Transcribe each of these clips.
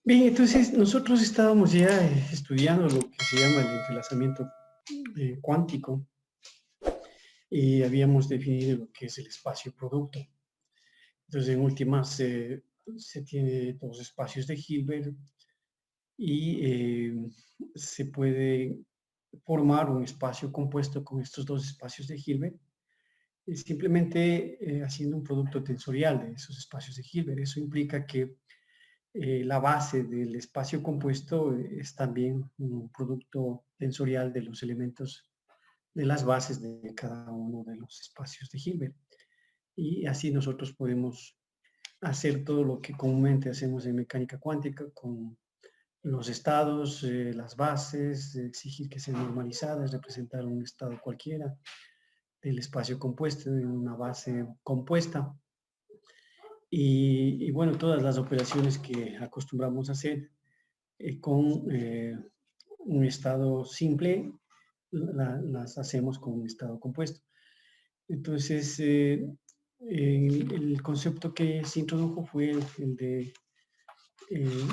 Bien, entonces nosotros estábamos ya estudiando lo que se llama el entrelazamiento cuántico y habíamos definido lo que es el espacio producto. Entonces, en últimas, se tiene dos espacios de Hilbert y se puede formar un espacio compuesto con estos dos espacios de Hilbert, simplemente haciendo un producto tensorial de esos espacios de Hilbert. Eso implica que la base del espacio compuesto es también un producto tensorial de los elementos de las bases de cada uno de los espacios de Hilbert. Y así nosotros podemos hacer todo lo que comúnmente hacemos en mecánica cuántica con los estados, las bases, exigir que sean normalizadas, representar un estado cualquiera del espacio compuesto en una base compuesta. Y bueno, todas las operaciones que acostumbramos a hacer con un estado simple, las hacemos con un estado compuesto. Entonces, el concepto que se introdujo fue el de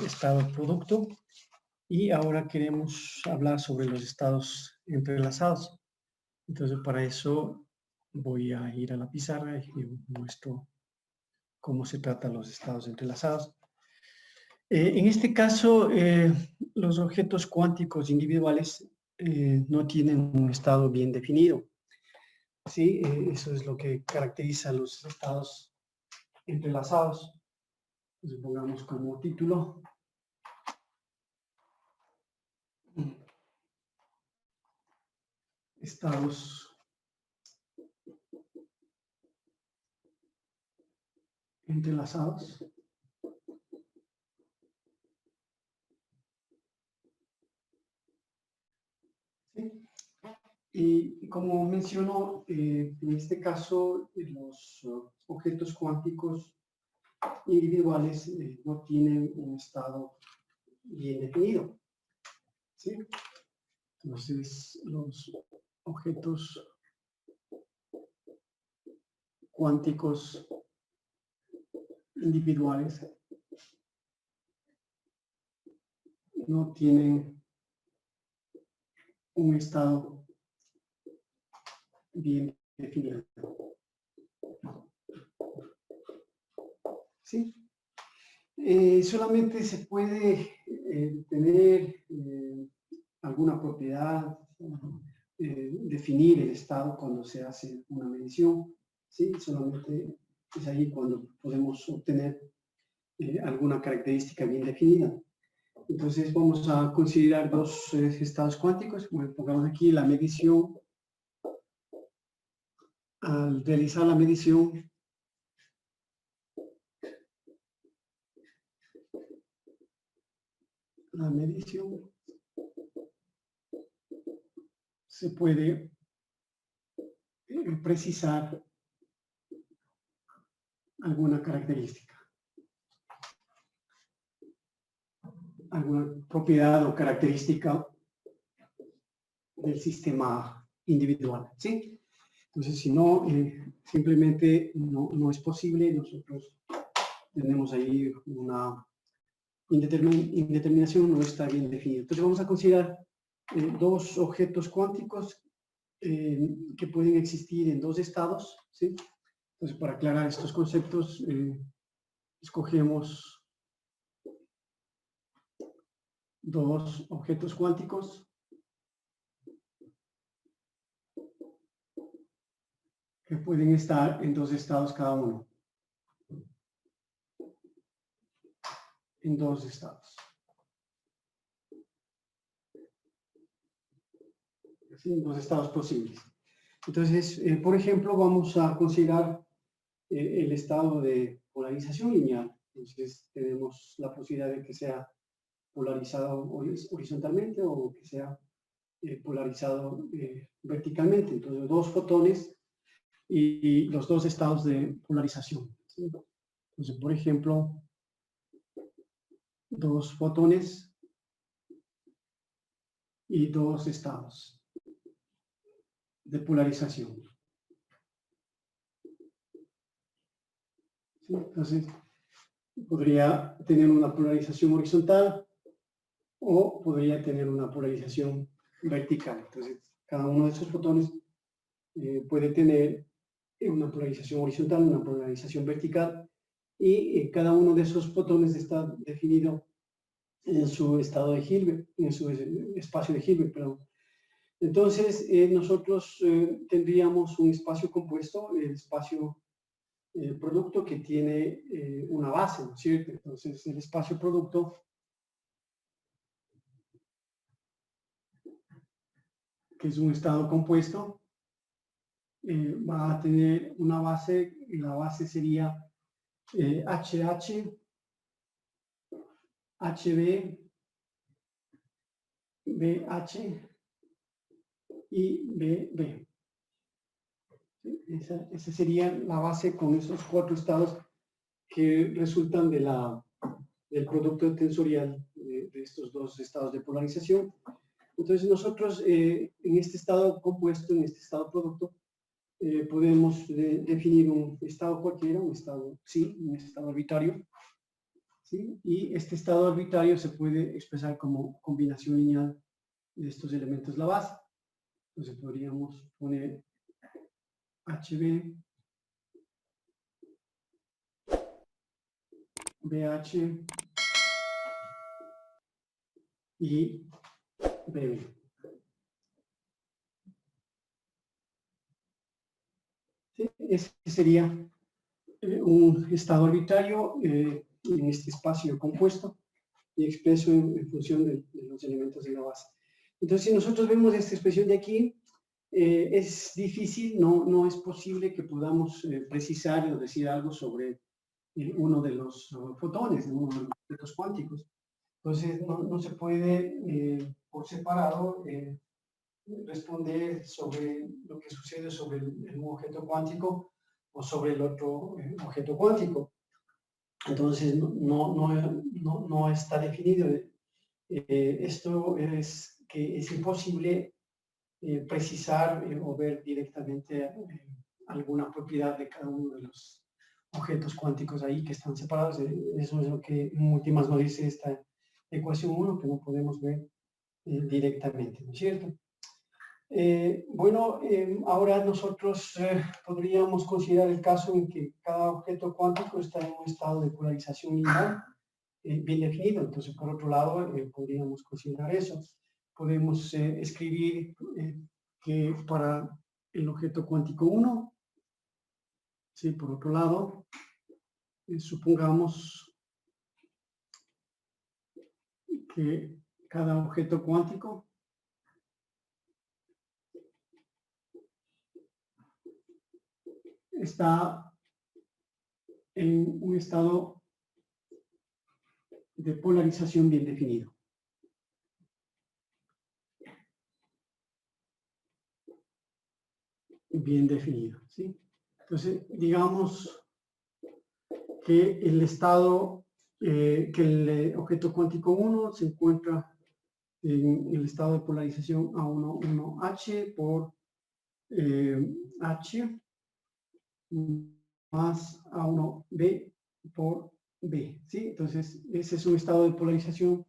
estado producto y ahora queremos hablar sobre los estados entrelazados. Entonces, para eso voy a ir a la pizarra y muestro cómo se tratan los estados entrelazados. En este caso, los objetos cuánticos individuales no tienen un estado bien definido. Sí, eso es lo que caracteriza a los estados entrelazados. Entonces pongamos como título estados entrelazados. ¿Sí? Y como mencionó, en este caso, los objetos cuánticos individuales no tienen un estado bien definido. ¿Sí? Entonces, los objetos cuánticos individuales no tienen un estado bien definido. ¿Sí? Solamente se puede tener alguna propiedad, definir el estado cuando se hace una medición. ¿Sí? Solamente es ahí cuando podemos obtener alguna característica bien definida. Entonces vamos a considerar dos estados cuánticos. Bueno, pongamos aquí la medición. Al realizar la medición, se puede precisar alguna característica, alguna propiedad o característica del sistema individual, ¿sí? Entonces, si no, simplemente no es posible. Nosotros tenemos ahí una indeterminación, no está bien definida. Entonces, vamos a considerar dos objetos cuánticos que pueden existir en dos estados, ¿sí? Entonces, para aclarar estos conceptos, escogemos dos objetos cuánticos que pueden estar en dos estados cada uno. En dos estados. ¿Sí? Dos estados posibles. Entonces, por ejemplo, vamos a considerar el estado de polarización lineal. Entonces, tenemos la posibilidad de que sea polarizado horizontalmente o que sea polarizado verticalmente. Entonces, dos fotones y los dos estados de polarización. ¿Sí? Entonces, por ejemplo, dos fotones y dos estados de polarización. ¿Sí? Entonces, podría tener una polarización horizontal o podría tener una polarización vertical. Entonces, cada uno de esos fotones puede tener una polarización horizontal, una polarización vertical, y cada uno de esos fotones está definido en su estado de Hilbert, en su espacio de Hilbert, perdón. Entonces, nosotros tendríamos un espacio compuesto, el espacio producto que tiene una base, ¿no es cierto? Entonces, el espacio producto, que es un estado compuesto, va a tener una base, y la base sería HH, HB, BH y BB. Esa sería la base con esos 4 estados que resultan del producto tensorial de estos 2 estados de polarización. Entonces nosotros en este estado compuesto, en este estado producto, podemos definir un estado cualquiera, un estado sí, un estado arbitrario, ¿sí? Y este estado arbitrario se puede expresar como combinación lineal de estos elementos la base. Entonces podríamos poner HB, BH y BB. ¿Sí? Ese sería un estado arbitrario en este espacio compuesto y expreso en función de los elementos de la base. Entonces, si nosotros vemos esta expresión de aquí, es difícil, no es posible que podamos precisar o decir algo sobre uno de los fotones, uno de los objetos cuánticos. Entonces, no se puede por separado responder sobre lo que sucede sobre un objeto cuántico o sobre el otro objeto cuántico. Entonces, no está definido. Esto es que es imposible precisar o ver directamente alguna propiedad de cada uno de los objetos cuánticos ahí que están separados. Eso es lo que en últimas nos dice esta ecuación 1, que no podemos ver directamente, ¿no es cierto? Bueno, ahora nosotros podríamos considerar el caso en que cada objeto cuántico está en un estado de polarización lineal bien definido. Entonces, por otro lado, podríamos considerar eso. Podemos escribir que para el objeto cuántico 1, ¿sí? Por otro lado, supongamos que cada objeto cuántico está en un estado de polarización bien definido. Bien definido, ¿sí? Entonces, digamos que el estado, que el objeto cuántico 1 se encuentra en el estado de polarización A11H por H más A1B por B, ¿sí? Entonces, ese es un estado de polarización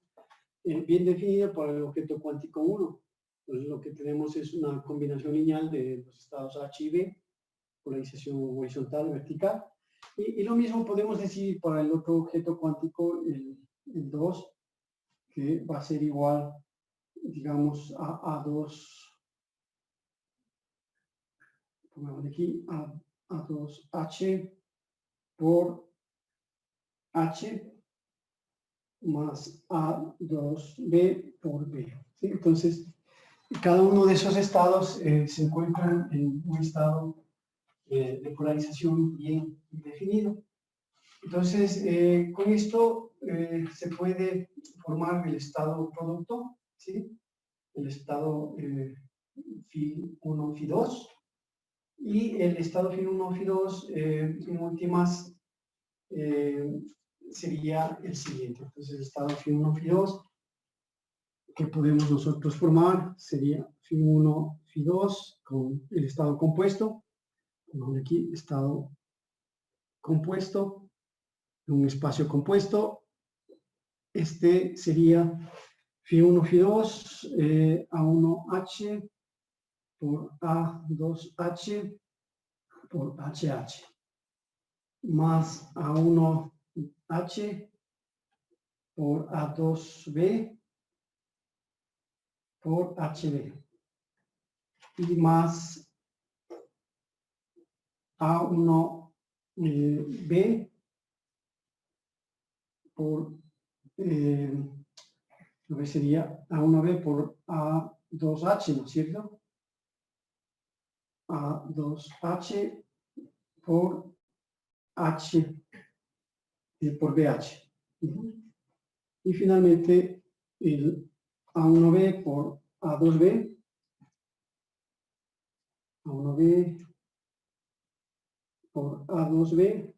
bien definido para el objeto cuántico 1. Entonces, lo que tenemos es una combinación lineal de los estados H y B, polarización horizontal, vertical. Y lo mismo podemos decir para el otro objeto cuántico, el 2, que va a ser igual, digamos, a 2, pongamos aquí, a 2H por H más A2B por B, ¿sí? Entonces, cada uno de esos estados se encuentran en un estado de polarización bien definido. Entonces, con esto se puede formar el estado producto, ¿sí? El estado phi 1, phi 2, y el estado phi 1, phi 2, en últimas, sería el siguiente. Entonces, el estado phi 1, phi 2, que podemos nosotros formar, sería phi 1, phi 2, con el estado compuesto. Aquí, estado compuesto, un espacio compuesto. Este sería Φ1, Φ2, A1H por A2H por HH, más A1H por A2B por HB, y más A1B por, lo que sería A1B por A2H, ¿no es cierto? A2H por H por BH. Y finalmente el A1B por A2B, A1B por A2B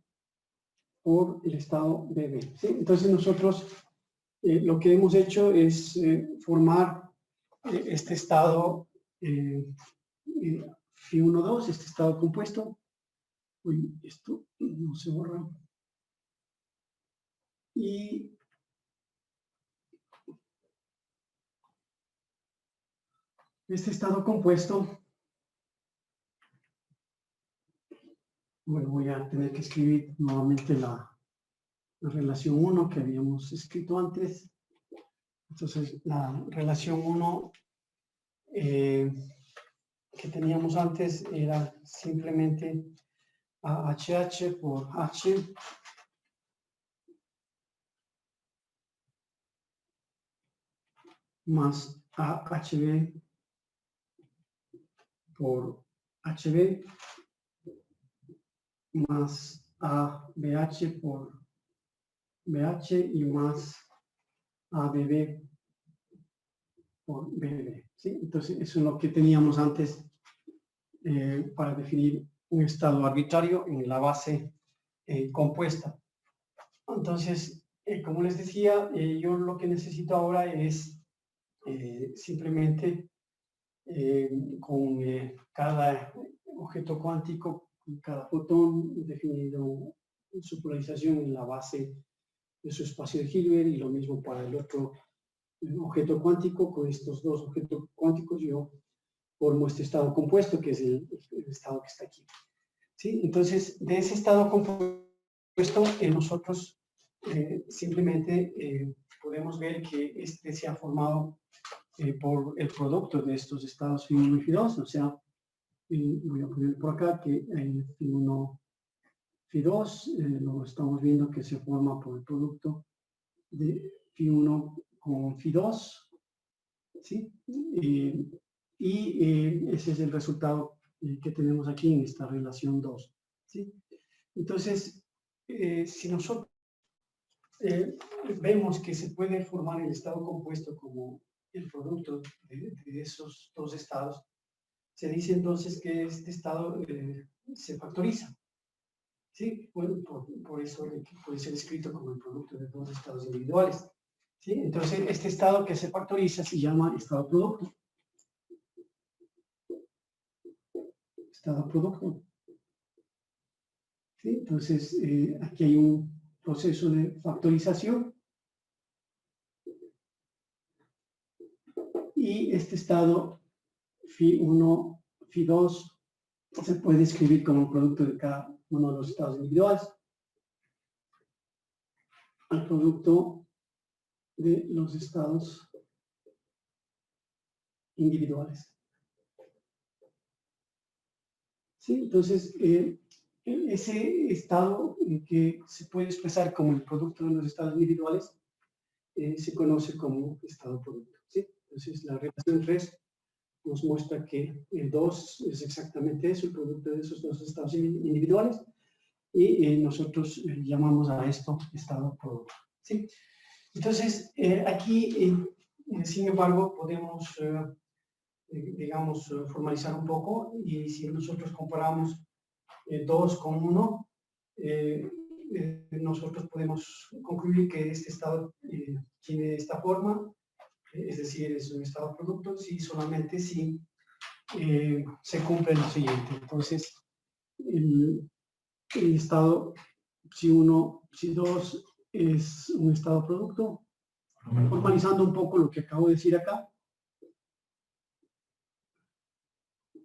por el estado BB. ¿Sí? Entonces nosotros lo que hemos hecho es formar este estado Φ1,2, este estado compuesto. Uy, esto no se borra. Y este estado compuesto, bueno, voy a tener que escribir nuevamente la relación 1 que habíamos escrito antes. Entonces, la relación 1 que teníamos antes era simplemente AHH por H más AHB por HB más ABH por BH y más ABB por BB. ¿Sí? Entonces, eso es lo que teníamos antes para definir un estado arbitrario en la base compuesta. Entonces, como les decía, yo lo que necesito ahora es simplemente con cada objeto cuántico, con cada fotón, definido su polarización en la base de su espacio de Hilbert, y lo mismo para el otro objeto cuántico. Con estos dos objetos cuánticos yo formo este estado compuesto, que es el estado que está aquí. ¿Sí? Entonces, de ese estado compuesto, nosotros simplemente podemos ver que este se ha formado por el producto de estos estados Φ1 y Φ2, o sea, voy a poner por acá que el Φ1, Φ2 lo estamos viendo que se forma por el producto de Φ1 con Φ2, ¿sí? Ese es el resultado que tenemos aquí en esta relación 2, ¿sí? Entonces, si nosotros vemos que se puede formar el estado compuesto como el producto de esos dos estados, se dice entonces que este estado se factoriza. ¿Sí? Bueno, por eso puede ser escrito como el producto de dos estados individuales. ¿Sí? Entonces, este estado que se factoriza se llama estado producto. Estado producto. ¿Sí? Entonces, aquí hay un proceso de factorización. Y este estado Φ1, Φ2 se puede escribir como un producto de cada uno de los estados individuales al producto de los estados individuales. ¿Sí? Entonces, ese estado que se puede expresar como el producto de los estados individuales se conoce como estado producto. ¿Sí? Entonces, la relación 3 nos muestra que el 2 es exactamente eso, el producto de esos dos estados individuales, y nosotros llamamos a esto estado producto. ¿Sí? Entonces, aquí, sin embargo, podemos, digamos, formalizar un poco, y si nosotros comparamos 2 con 1, nosotros podemos concluir que este estado tiene esta forma, es decir, es un estado producto, si solamente si se cumple lo siguiente. Entonces, el estado si 2 es un estado producto, formalizando un poco lo que acabo de decir acá,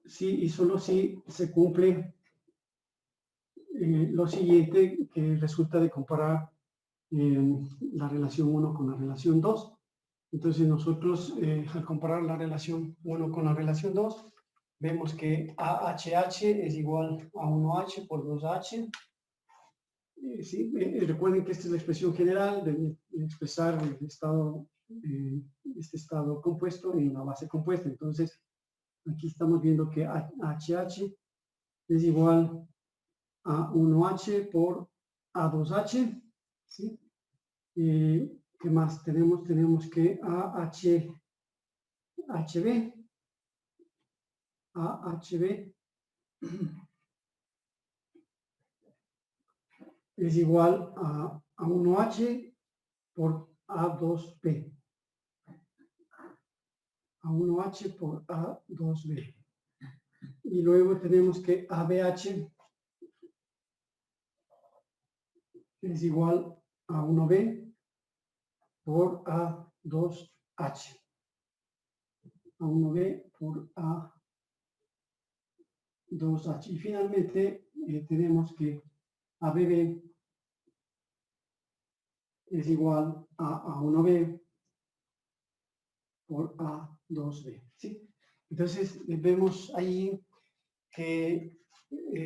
si y solo si se cumple lo siguiente, que resulta de comparar la relación 1 con la relación 2. Entonces nosotros al comparar la relación 1 con la relación 2, vemos que AHH es igual a 1H por 2H. ¿Sí? Recuerden que esta es la expresión general de expresar el estado, este estado compuesto en una base compuesta. Entonces aquí estamos viendo que HH es igual a 1H por A2H. ¿Sí? ¿Qué más tenemos? Tenemos que AHB es igual a 1H por A2B. A 1H por A2B. Y luego tenemos que ABH es igual a 1B por A2H. A 1B por A2H. Y finalmente tenemos que ABB es igual a 1B por A2B. ¿Sí? Entonces vemos ahí que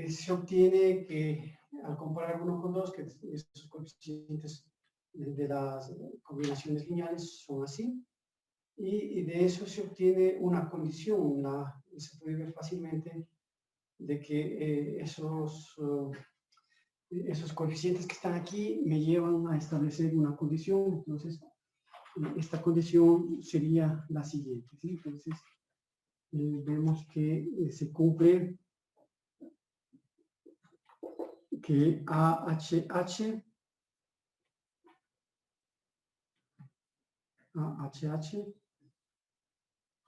se obtiene que al comparar 1 con 2, que esos coeficientes de las combinaciones lineales son así, y de eso se obtiene una condición, se puede ver fácilmente de que esos coeficientes que están aquí me llevan a establecer una condición. Entonces esta condición sería la siguiente, ¿sí? Entonces vemos que se cumple que AHH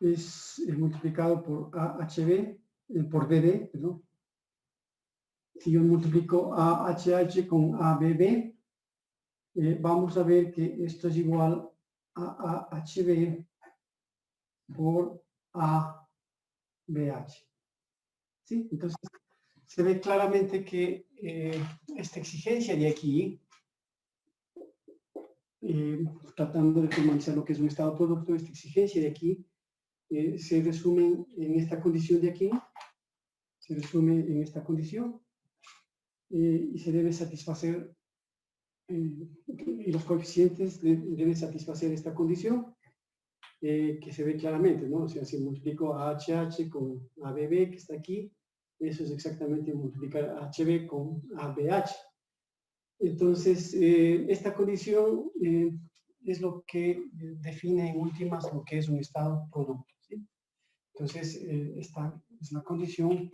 es multiplicado por AHB, por BB, perdón. Si yo multiplico AHH con ABB, vamos a ver que esto es igual a AHB por ABH. ¿Sí? Entonces, se ve claramente que esta exigencia de aquí, tratando de formalizar lo que es un estado producto, esta exigencia de aquí, se resume en esta condición de aquí, se resume en esta condición, y se debe satisfacer, y los coeficientes deben satisfacer esta condición, que se ve claramente, ¿no? O sea, si multiplico a HH con ABB, que está aquí, eso es exactamente multiplicar a HB con ABH. Entonces, esta condición es lo que define en últimas lo que es un estado producto, ¿sí? Entonces, esta es la condición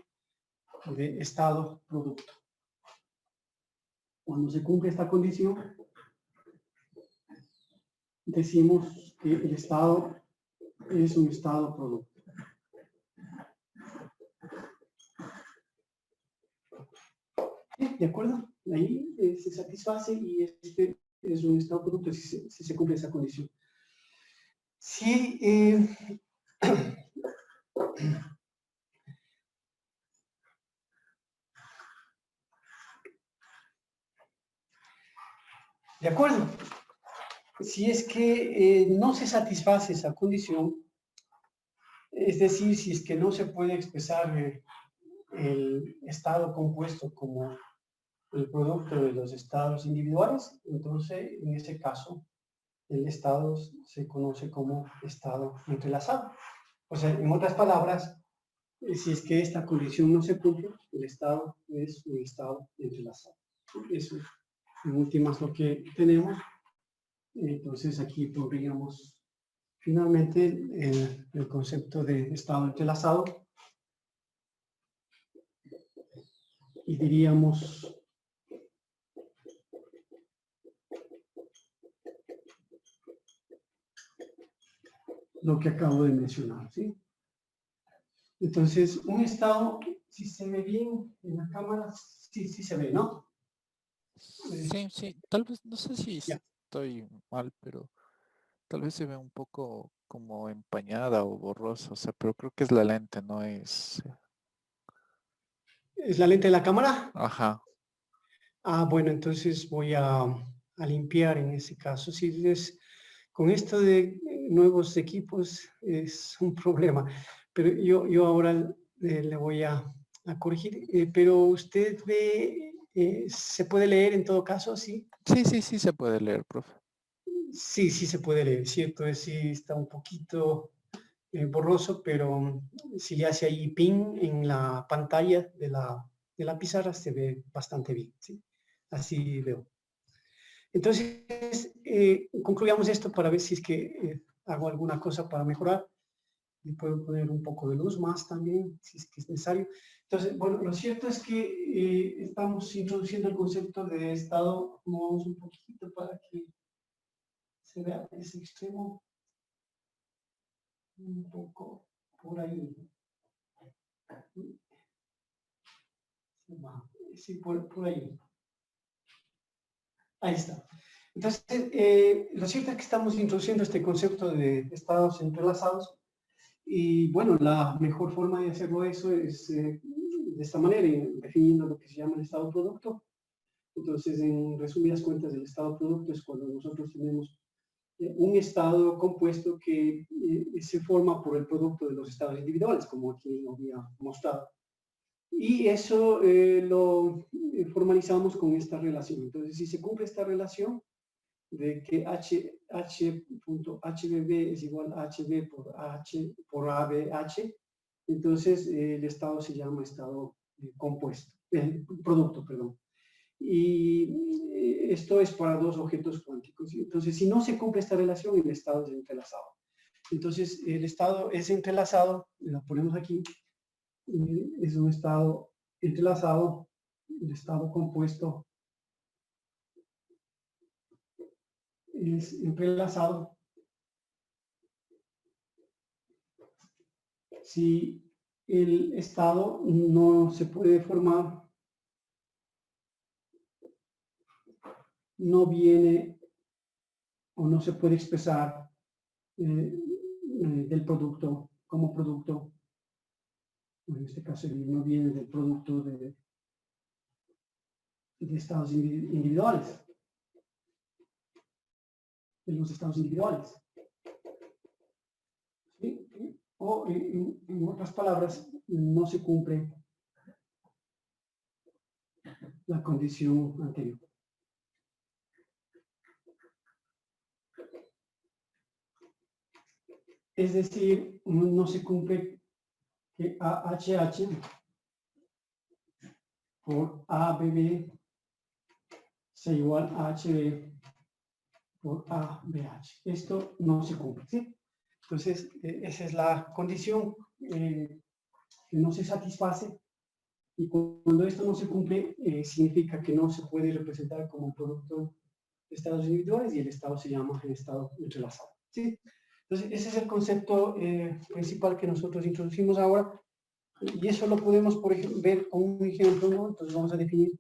de estado producto. Cuando se cumple esta condición, decimos que el estado es un estado producto. ¿De acuerdo? Ahí se satisface y este es un estado producto si se cumple esa condición. Si de acuerdo, si es que no se satisface esa condición, es decir, si es que no se puede expresar el estado compuesto como el producto de los estados individuales, entonces en ese caso el estado se conoce como estado entrelazado. O sea, en otras palabras, si es que esta condición no se cumple, el estado es un estado entrelazado. Eso es en últimas lo que tenemos. Entonces aquí podríamos finalmente el concepto de estado entrelazado y diríamos lo que acabo de mencionar, ¿sí? Entonces, un estado, si se ve bien en la cámara, sí se ve, ¿no? Sí, sí, tal vez, no sé si Ya. estoy mal, pero tal vez se ve un poco como empañada o borrosa, o sea, pero creo que es la lente, no es... ¿Es la lente de la cámara? Ajá, Ah, bueno, entonces voy a limpiar en ese caso. Si es, con esto de nuevos equipos es un problema, pero yo ahora le voy a corregir. Pero usted ve, ¿se puede leer en todo caso? Sí. sí, sí, sí se puede leer, profe. Sí, sí se puede leer, cierto, es, sí está un poquito borroso, pero si le hace ahí pin en la pantalla de la pizarra se ve bastante bien, ¿sí? Así veo. Entonces, concluyamos esto para ver si es que hago alguna cosa para mejorar. Y puedo poner un poco de luz más también, si es que es necesario. Entonces, bueno, lo cierto es que estamos introduciendo el concepto de estado, vamos un poquito para que se vea ese extremo, un poco por ahí. Sí, por ahí. Ahí está. Entonces, lo cierto es que estamos introduciendo este concepto de estados entrelazados y bueno, la mejor forma de hacerlo eso es de esta manera, definiendo lo que se llama el estado producto. Entonces, en resumidas cuentas, el estado producto es cuando nosotros tenemos un estado compuesto que se forma por el producto de los estados individuales, como aquí lo había mostrado. Y eso lo formalizamos con esta relación. Entonces, si se cumple esta relación de que H.HBB es igual a HB por ABH, entonces el estado se llama estado compuesto, producto, perdón. Y esto es para dos objetos cuánticos. Entonces, si no se cumple esta relación, el estado es entrelazado. Entonces, el estado es entrelazado, lo ponemos aquí, es un estado entrelazado, el estado compuesto es entrelazado si el estado no se puede formar, no viene o no se puede expresar del producto como producto, en este caso no viene del producto de estados individuales, de los estados individuales. ¿Sí? O en otras palabras, no se cumple la condición anterior. Es decir, no se cumple que AHH por ABB sea igual a HB por ABH. Esto no se cumple, ¿sí? Entonces, esa es la condición que no se satisface y cuando esto no se cumple, significa que no se puede representar como un producto de estados individuales y el estado se llama el estado entrelazado, ¿sí? Entonces, ese es el concepto principal que nosotros introducimos ahora y eso lo podemos, por ejemplo, ver con un ejemplo, ¿no? Entonces, vamos a definir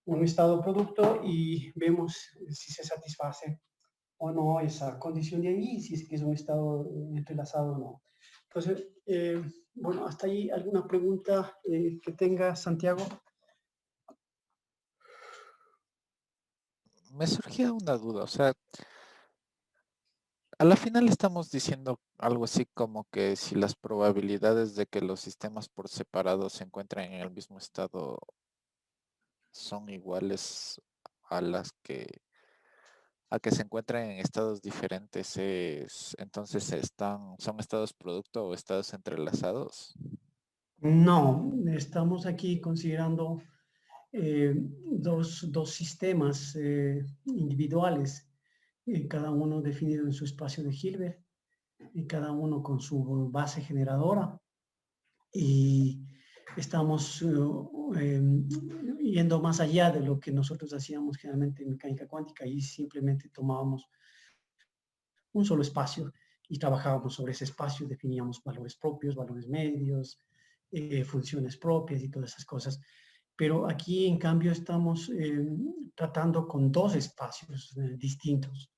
un estado producto y vemos si se satisface o no esa condición de ahí, si es que es un estado entrelazado o no. Entonces, bueno, hasta ahí alguna pregunta que tenga Santiago. Me surgía una duda, o sea, a la final estamos diciendo algo así como que si las probabilidades de que los sistemas por separado se encuentren en el mismo estado son iguales a las a que se encuentren en estados diferentes, entonces son estados producto o estados entrelazados. No, estamos aquí considerando dos sistemas individuales, cada uno definido en su espacio de Hilbert, y cada uno con su base generadora. Y estamos yendo más allá de lo que nosotros hacíamos generalmente en mecánica cuántica y simplemente tomábamos un solo espacio y trabajábamos sobre ese espacio, definíamos valores propios, valores medios, funciones propias y todas esas cosas. pero aquí en cambio estamos tratando con dos espacios distintos,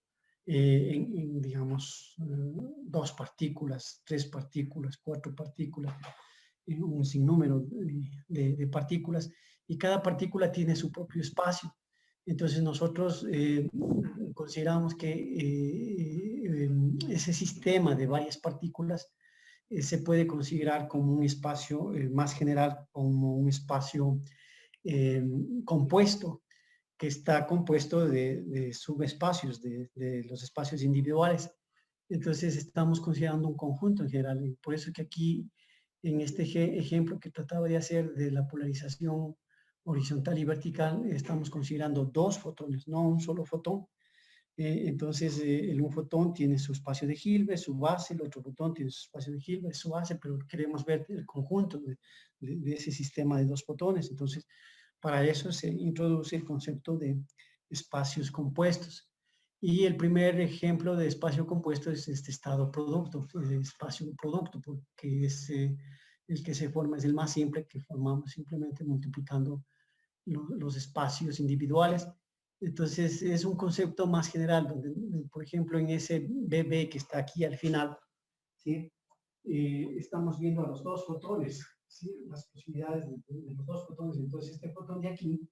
digamos, dos partículas, tres partículas, cuatro partículas, un sinnúmero de partículas, y cada partícula tiene su propio espacio. Entonces nosotros consideramos que ese sistema de varias partículas se puede considerar como un espacio más general, como un espacio compuesto, que está compuesto de subespacios, de los espacios individuales. Entonces estamos considerando un conjunto en general. Y por eso que aquí, en este ejemplo que trataba de hacer de la polarización horizontal y vertical, estamos considerando dos fotones, no un solo fotón. Entonces, un fotón tiene su espacio de Hilbert, su base, el otro fotón tiene su espacio de Hilbert, su base, pero queremos ver el conjunto de ese sistema de dos fotones. Entonces, para eso se introduce el concepto de espacios compuestos. Y el primer ejemplo de espacio compuesto es este estado producto, el espacio producto, porque es el que se forma, es el más simple, que formamos simplemente multiplicando los espacios individuales. Entonces, es un concepto más general, donde, por ejemplo, en ese BB que está aquí al final, ¿sí? Estamos viendo a los dos fotones, ¿sí? Las posibilidades de los dos fotones. Entonces, este fotón de aquí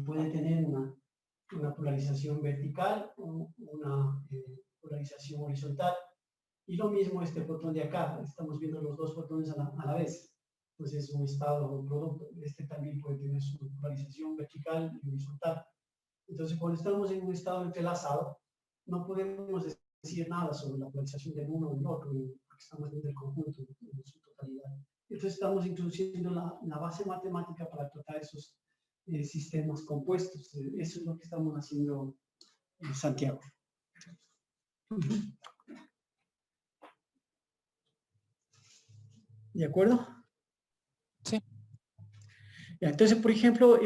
puede tener una polarización vertical o una polarización horizontal. Y lo mismo este fotón de acá, estamos viendo los dos fotones a la vez. Entonces es un estado producto. Este también puede tener su polarización vertical y horizontal. Entonces cuando estamos en un estado entrelazado, no podemos decir nada sobre la polarización del uno o del otro, porque estamos viendo el conjunto en su totalidad. Entonces estamos introduciendo la base matemática para tratar esos sistemas compuestos. Eso es lo que estamos haciendo en Santiago. ¿De acuerdo? Sí. Entonces, por ejemplo,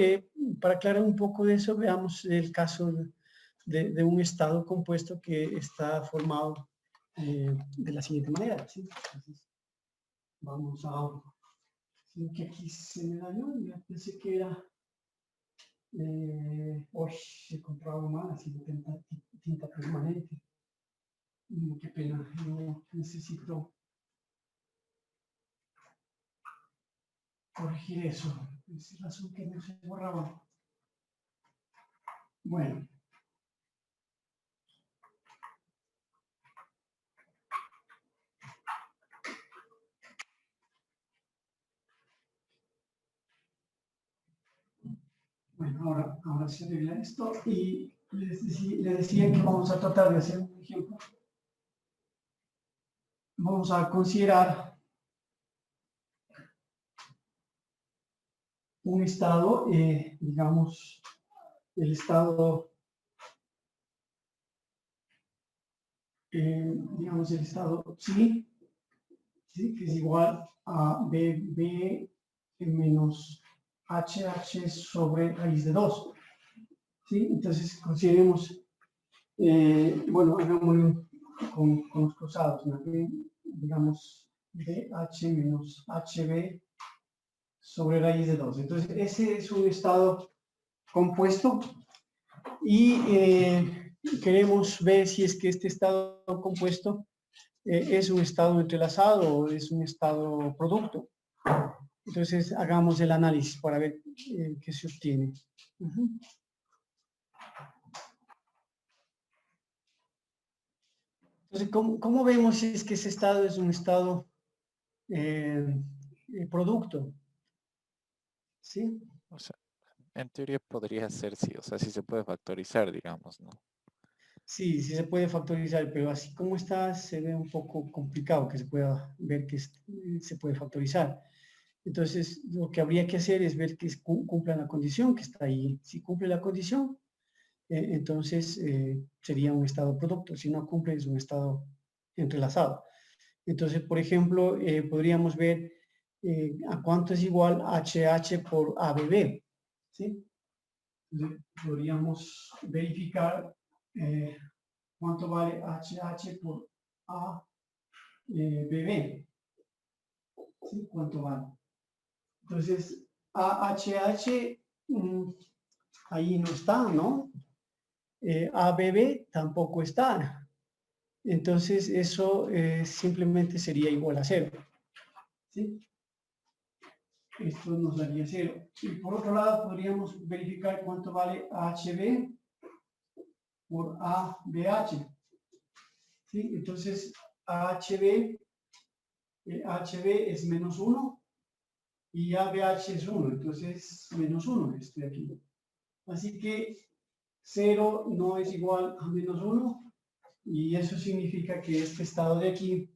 para aclarar un poco de eso, veamos el caso de un estado compuesto que está formado de la siguiente manera. ¿Sí? Entonces, vamos a... ¿sí? Que aquí se me dañó, ya pensé que era... hoy he comprado mal, así de tinta permanente. Qué pena, no necesito corregir eso. Es razón que no se borraba. Bueno. Bueno, ahora se arregla esto y les decía que vamos a tratar de hacer un ejemplo. Vamos a considerar un estado, digamos, el estado, digamos, el estado psi, ¿sí? Que es igual a BB menos HH sobre raíz de 2. ¿Sí? Entonces, consideremos, bueno, hagámoslo con los cruzados, ¿no? Digamos, BH menos HB sobre raíz de 2. Entonces, ese es un estado compuesto y queremos ver si es que este estado compuesto es un estado entrelazado o es un estado producto. Entonces, hagamos el análisis para ver qué se obtiene. Entonces, ¿cómo vemos si es que ese estado es un estado producto? ¿Sí? O sea, en teoría podría ser sí, o sea, sí se puede factorizar, digamos, ¿no? Sí, sí se puede factorizar, pero así como está, se ve un poco complicado que se pueda ver que se puede factorizar. Entonces, lo que habría que hacer es ver que cumpla la condición que está ahí. Si cumple la condición, entonces sería un estado producto. Si no cumple, es un estado entrelazado. Entonces, por ejemplo, podríamos ver a cuánto es igual HH por ABB. ¿Sí? Entonces, podríamos verificar cuánto vale HH por ABB. ¿Sí? ¿Cuánto vale? Entonces, AHH ahí no está, ¿no? ABB tampoco está. Entonces, eso simplemente sería igual a 0. ¿Sí? Esto nos daría 0. Y por otro lado, podríamos verificar cuánto vale AHB por ABH. ¿Sí? Entonces, AHB es menos 1 y ABH es 1. Entonces, menos 1 estoy aquí. Así que 0 no es igual a menos 1 y eso significa que este estado de aquí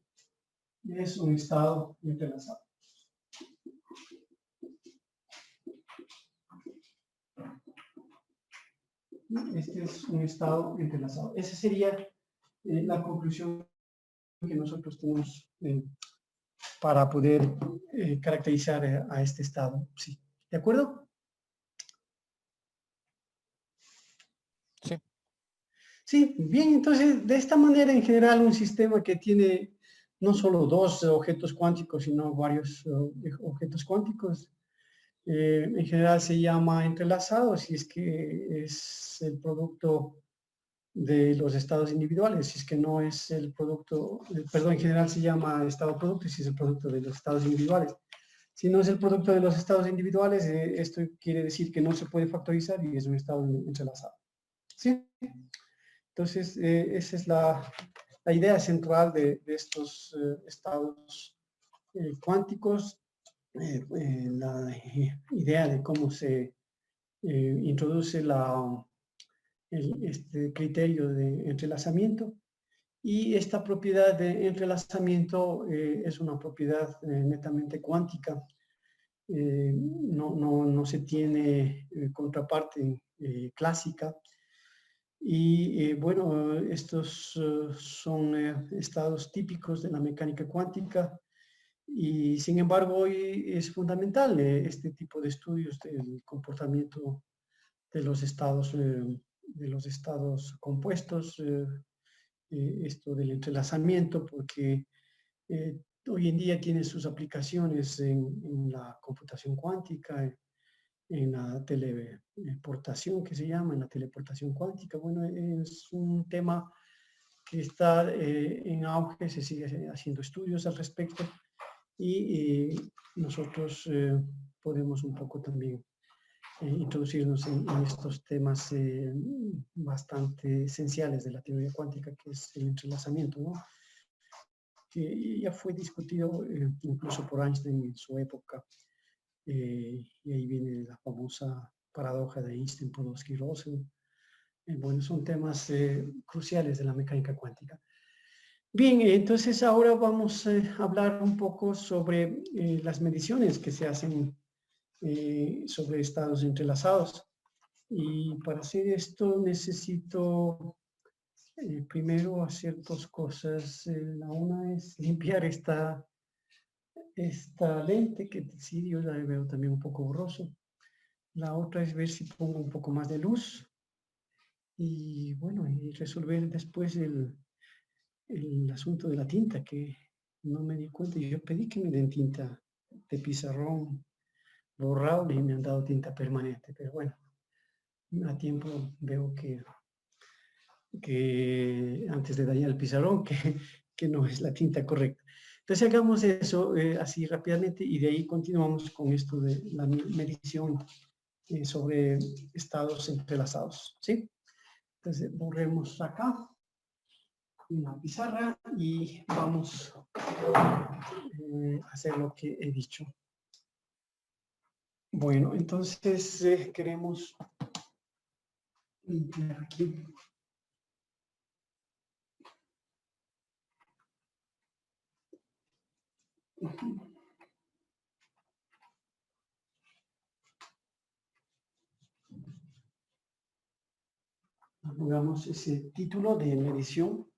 es un estado entrelazado. Este es un estado entrelazado. Esa sería la conclusión que nosotros tenemos para poder caracterizar a este estado. ¿Sí? ¿De acuerdo? Sí. Sí, bien, entonces de esta manera en general un sistema que tiene no solo dos objetos cuánticos, sino varios objetos cuánticos, en general se llama entrelazado si es que es el producto de los estados individuales, si es que no es el producto, perdón, en general se llama estado producto si es el producto de los estados individuales. Si no es el producto de los estados individuales, esto quiere decir que no se puede factorizar y es un estado entrelazado. ¿Sí? Entonces, esa es la idea central de estos estados cuánticos, la idea de cómo se introduce este criterio de entrelazamiento. Y esta propiedad de entrelazamiento es una propiedad netamente cuántica. No se tiene contraparte clásica. Y bueno, estos son estados típicos de la mecánica cuántica y sin embargo hoy es fundamental este tipo de estudios del comportamiento de los estados compuestos, esto del entrelazamiento, porque hoy en día tiene sus aplicaciones en la computación cuántica, en la teleportación que se llama, en la teleportación cuántica. Bueno, es un tema que está en auge, se sigue haciendo estudios al respecto y nosotros podemos un poco también introducirnos en estos temas bastante esenciales de la teoría cuántica, que es el entrelazamiento, ¿no? Que ya fue discutido incluso por Einstein en su época. Y ahí viene la famosa paradoja de Einstein-Podolsky-Rosen. Bueno, son temas cruciales de la mecánica cuántica. Bien, entonces ahora vamos a hablar un poco sobre las mediciones que se hacen sobre estados entrelazados. Y para hacer esto necesito primero hacer dos cosas. La una es limpiar esta lente, que sí, yo la veo también un poco borroso. La otra es ver si pongo un poco más de luz. Y bueno, y resolver después el asunto de la tinta, que no me di cuenta. Yo pedí que me den tinta de pizarrón borrable y me han dado tinta permanente. Pero bueno, a tiempo veo que antes de dañar el pizarrón, que no es la tinta correcta. Entonces hagamos eso así rápidamente y de ahí continuamos con esto de la medición sobre estados entrelazados, ¿sí? Entonces borremos acá en la pizarra y vamos a hacer lo que he dicho. Bueno, entonces queremos limpiar aquí. Pongamos ese título de medición.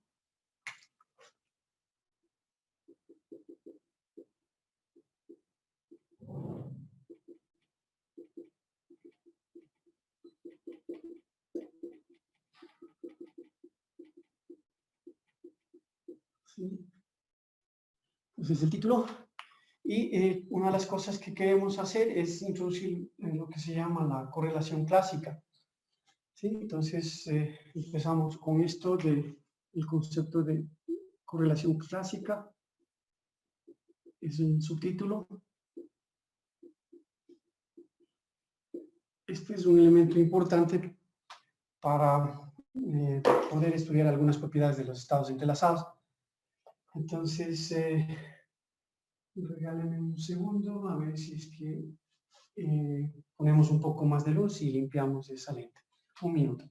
¿Sí? Entonces el título. Y una de las cosas que queremos hacer es introducir lo que se llama la correlación clásica. ¿Sí? Entonces, empezamos con esto del concepto de correlación clásica. Es un subtítulo. Este es un elemento importante para poder estudiar algunas propiedades de los estados entrelazados. Entonces, regálenme un segundo a ver si es que ponemos un poco más de luz y limpiamos esa lente. Un minuto.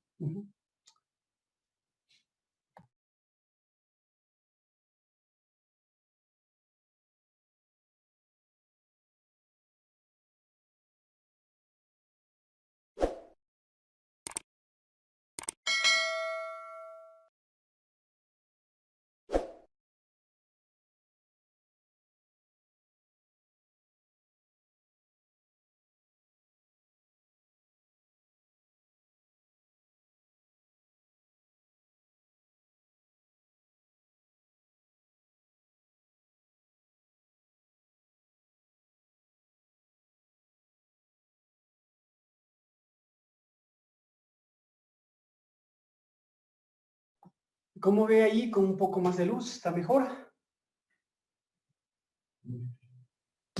¿Cómo ve ahí con un poco más de luz? ¿Está mejor?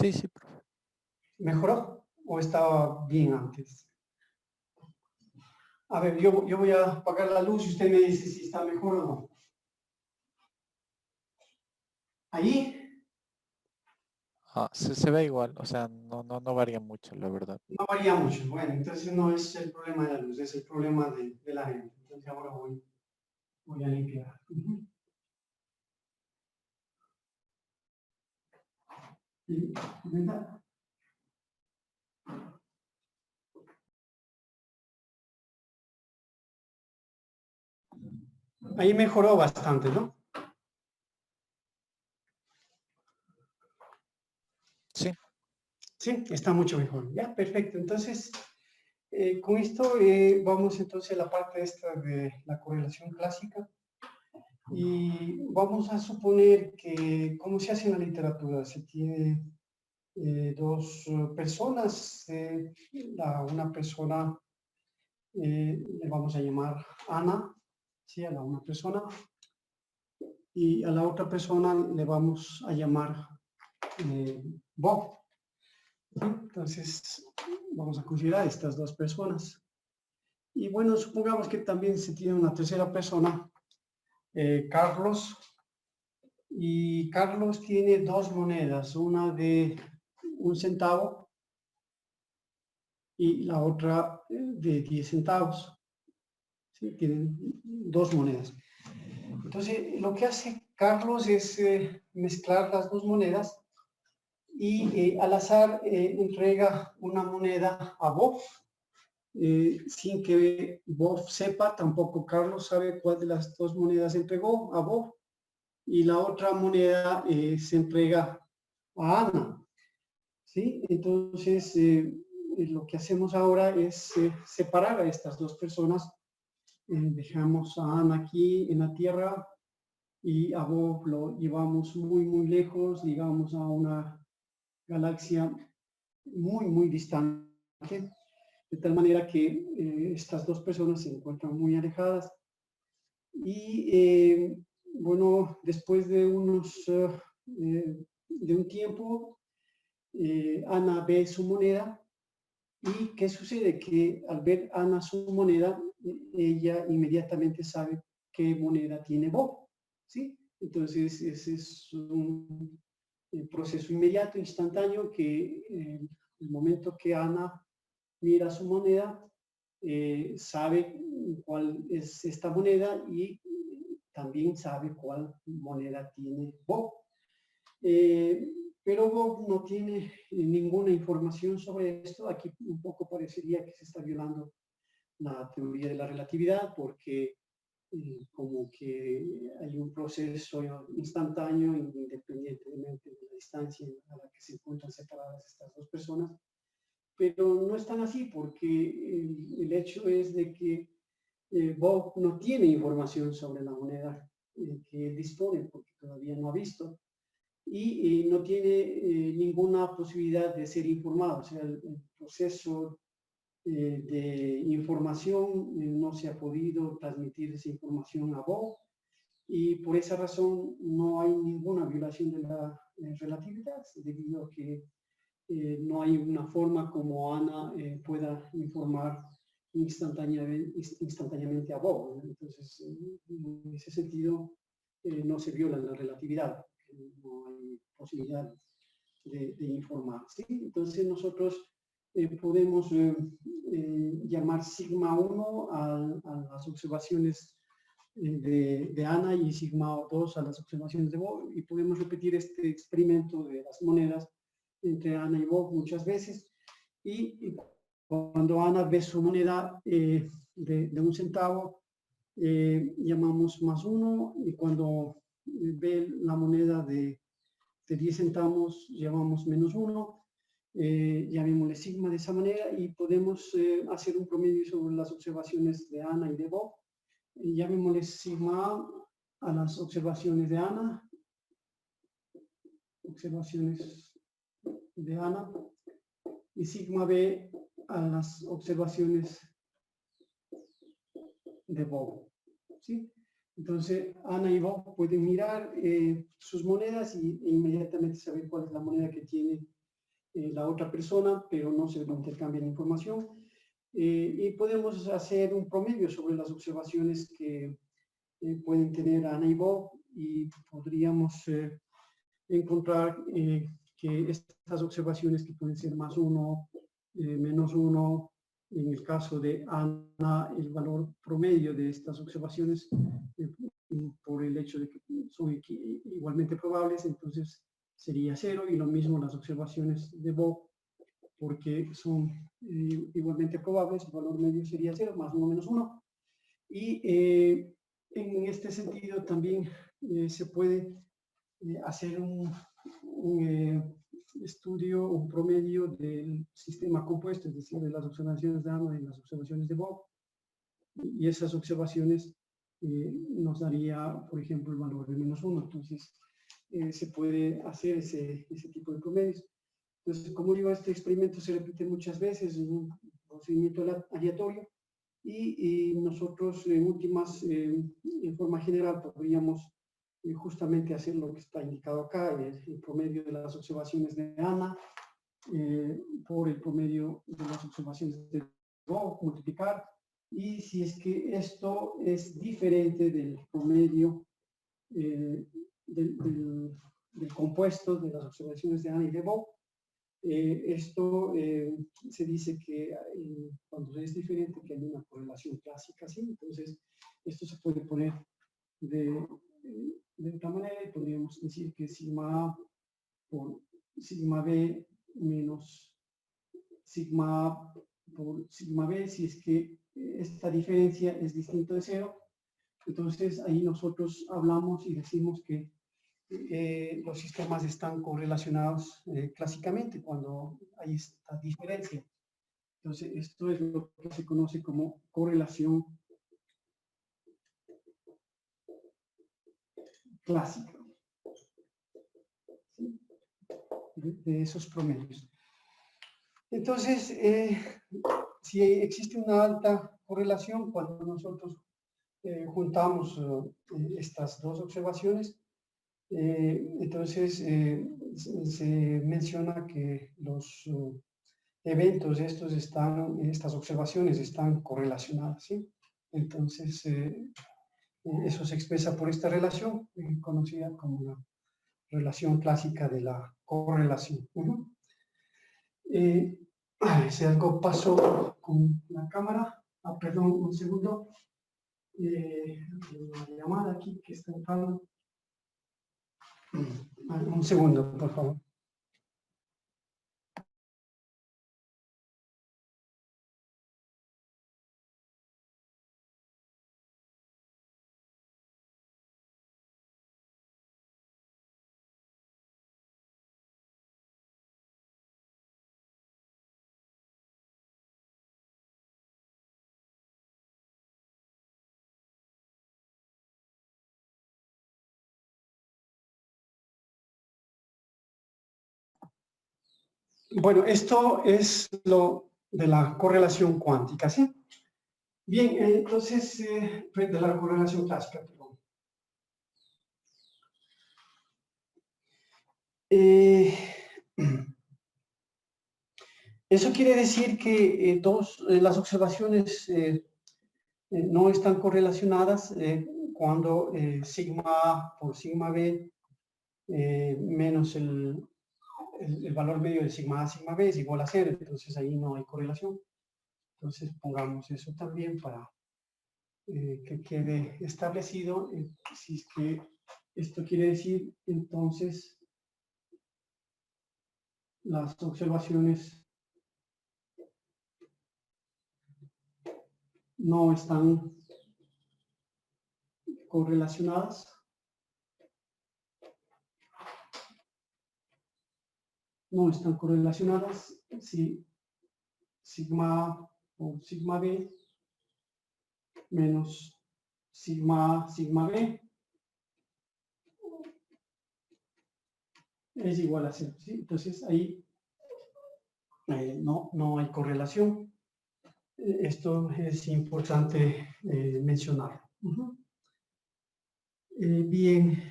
Sí, sí, profe. ¿Mejoró? ¿O estaba bien antes? A ver, yo voy a apagar la luz y usted me dice si está mejor o no. Ahí Se ve igual, o sea, no varía mucho, la verdad. no varía mucho. Bueno, entonces no es el problema de la luz, es el problema de la lente. Entonces ahora voy a limpiar. ¿Verdad? Ahí mejoró bastante, ¿no? Sí. Sí, está mucho mejor. Ya, perfecto. Entonces, con esto vamos entonces a la parte esta de la correlación clásica. Y vamos a suponer que, ¿cómo se hace en la literatura? Se tiene dos personas, una persona le vamos a llamar Ana, ¿sí? A la una persona, y a la otra persona le vamos a llamar Bob. ¿Sí? Entonces, vamos a considerar estas dos personas. Y bueno, supongamos que también se tiene una tercera persona, Carlos, y Carlos tiene dos monedas, una de 1 centavo y la otra de 10 centavos. ¿Sí? Tienen dos monedas. Entonces, lo que hace Carlos es mezclar las dos monedas y al azar entrega una moneda a Bob, sin que Bob sepa, tampoco Carlos sabe cuál de las dos monedas entregó a Bob, y la otra moneda se entrega a Ana. ¿Sí? Entonces, lo que hacemos ahora es separar a estas dos personas. Dejamos a Ana aquí en la Tierra y a Bob lo llevamos muy, muy lejos, digamos a una galaxia muy, muy distante, de tal manera que estas dos personas se encuentran muy alejadas. Y bueno, después de de un tiempo, Ana ve su moneda. ¿Y qué sucede? Que al ver Ana su moneda, ella inmediatamente sabe qué moneda tiene Bob, ¿sí? Entonces, ese es un proceso inmediato, instantáneo, que el momento que Ana mira su moneda, sabe cuál es esta moneda y también sabe cuál moneda tiene Bob. Pero Bob no tiene ninguna información sobre esto. Aquí un poco parecería que se está violando la teoría de la relatividad, porque como que hay un proceso instantáneo independientemente de la distancia a la que se encuentran separadas estas dos personas. Pero no es tan así, porque el hecho es de que Bob no tiene información sobre la moneda que él dispone, porque todavía no ha visto. y no tiene ninguna posibilidad de ser informado. O sea, el proceso de información no se ha podido transmitir esa información a vos, y por esa razón no hay ninguna violación de la relatividad, debido a que no hay una forma como Ana pueda informar instantáneamente a vos. Entonces, en ese sentido, no se viola la relatividad, no hay posibilidad de informar. ¿Sí? Entonces, nosotros podemos llamar sigma 1 a las observaciones de Ana y sigma 2 a las observaciones de Bob, y podemos repetir este experimento de las monedas entre Ana y Bob muchas veces, y cuando Ana ve su moneda de 1 centavo, llamamos más 1, y cuando ve la moneda de 10 centavos llamamos menos 1, llamémosle sigma de esa manera, y podemos hacer un promedio sobre las observaciones de Ana y de Bob. Llamémosle sigma a las observaciones de Ana, y sigma B a las observaciones de Bob. ¿Sí? Entonces, Ana y Bob pueden mirar sus monedas e inmediatamente saber cuál es la moneda que tiene la otra persona, pero no se intercambian información. Y podemos hacer un promedio sobre las observaciones que pueden tener Ana y Bob, y podríamos encontrar que estas observaciones, que pueden ser más 1, menos 1, en el caso de Ana, el valor promedio de estas observaciones, por el hecho de que son igualmente probables, entonces sería 0, y lo mismo las observaciones de Bob, porque son igualmente probables, el valor medio sería 0, más 1 menos 1. Y en este sentido también se puede hacer un estudio, un promedio del sistema compuesto, es decir, de las observaciones de Ana y las observaciones de Bob, y esas observaciones nos daría, por ejemplo, el valor de menos 1. Entonces, se puede hacer ese tipo de promedios. Entonces, como digo, este experimento se repite muchas veces, en un procedimiento aleatorio, y nosotros en últimas, en forma general, podríamos justamente hacer lo que está indicado acá, el promedio de las observaciones de Ana por el promedio de las observaciones de Bob, multiplicar, y si es que esto es diferente del promedio del compuesto de las observaciones de Ana y de Bob, esto se dice que cuando es diferente, que hay una correlación clásica, ¿sí? Entonces, esto se puede poner de otra manera, y podríamos decir que sigma A por sigma B menos sigma A por sigma B, si es que esta diferencia es distinta de 0, entonces ahí nosotros hablamos y decimos que los sistemas están correlacionados clásicamente cuando hay esta diferencia. Entonces, esto es lo que se conoce como correlación clásica, ¿sí? De esos promedios. Entonces, si existe una alta correlación cuando nosotros juntamos estas dos observaciones, entonces se menciona que los eventos estos estas observaciones están correlacionadas, ¿sí? Entonces, eso se expresa por esta relación, conocida como la relación clásica de la correlación. Si algo pasó con la cámara, perdón, un segundo, una llamada aquí que está entrando. Un segundo, por favor. Bueno, esto es lo de la correlación cuántica, ¿sí? Bien, entonces, de la correlación clásica, perdón. Eso quiere decir que las observaciones no están correlacionadas cuando sigma A por sigma B menos el valor medio de sigma A, sigma B es igual a 0, entonces ahí no hay correlación. Entonces pongamos eso también para que quede establecido. Si es que esto quiere decir, entonces, las observaciones no están correlacionadas. No están correlacionadas si sigma A por sigma B menos sigma A, sigma B es igual a 0, ¿sí? Entonces ahí no hay correlación. Esto es importante mencionarlo. Bien,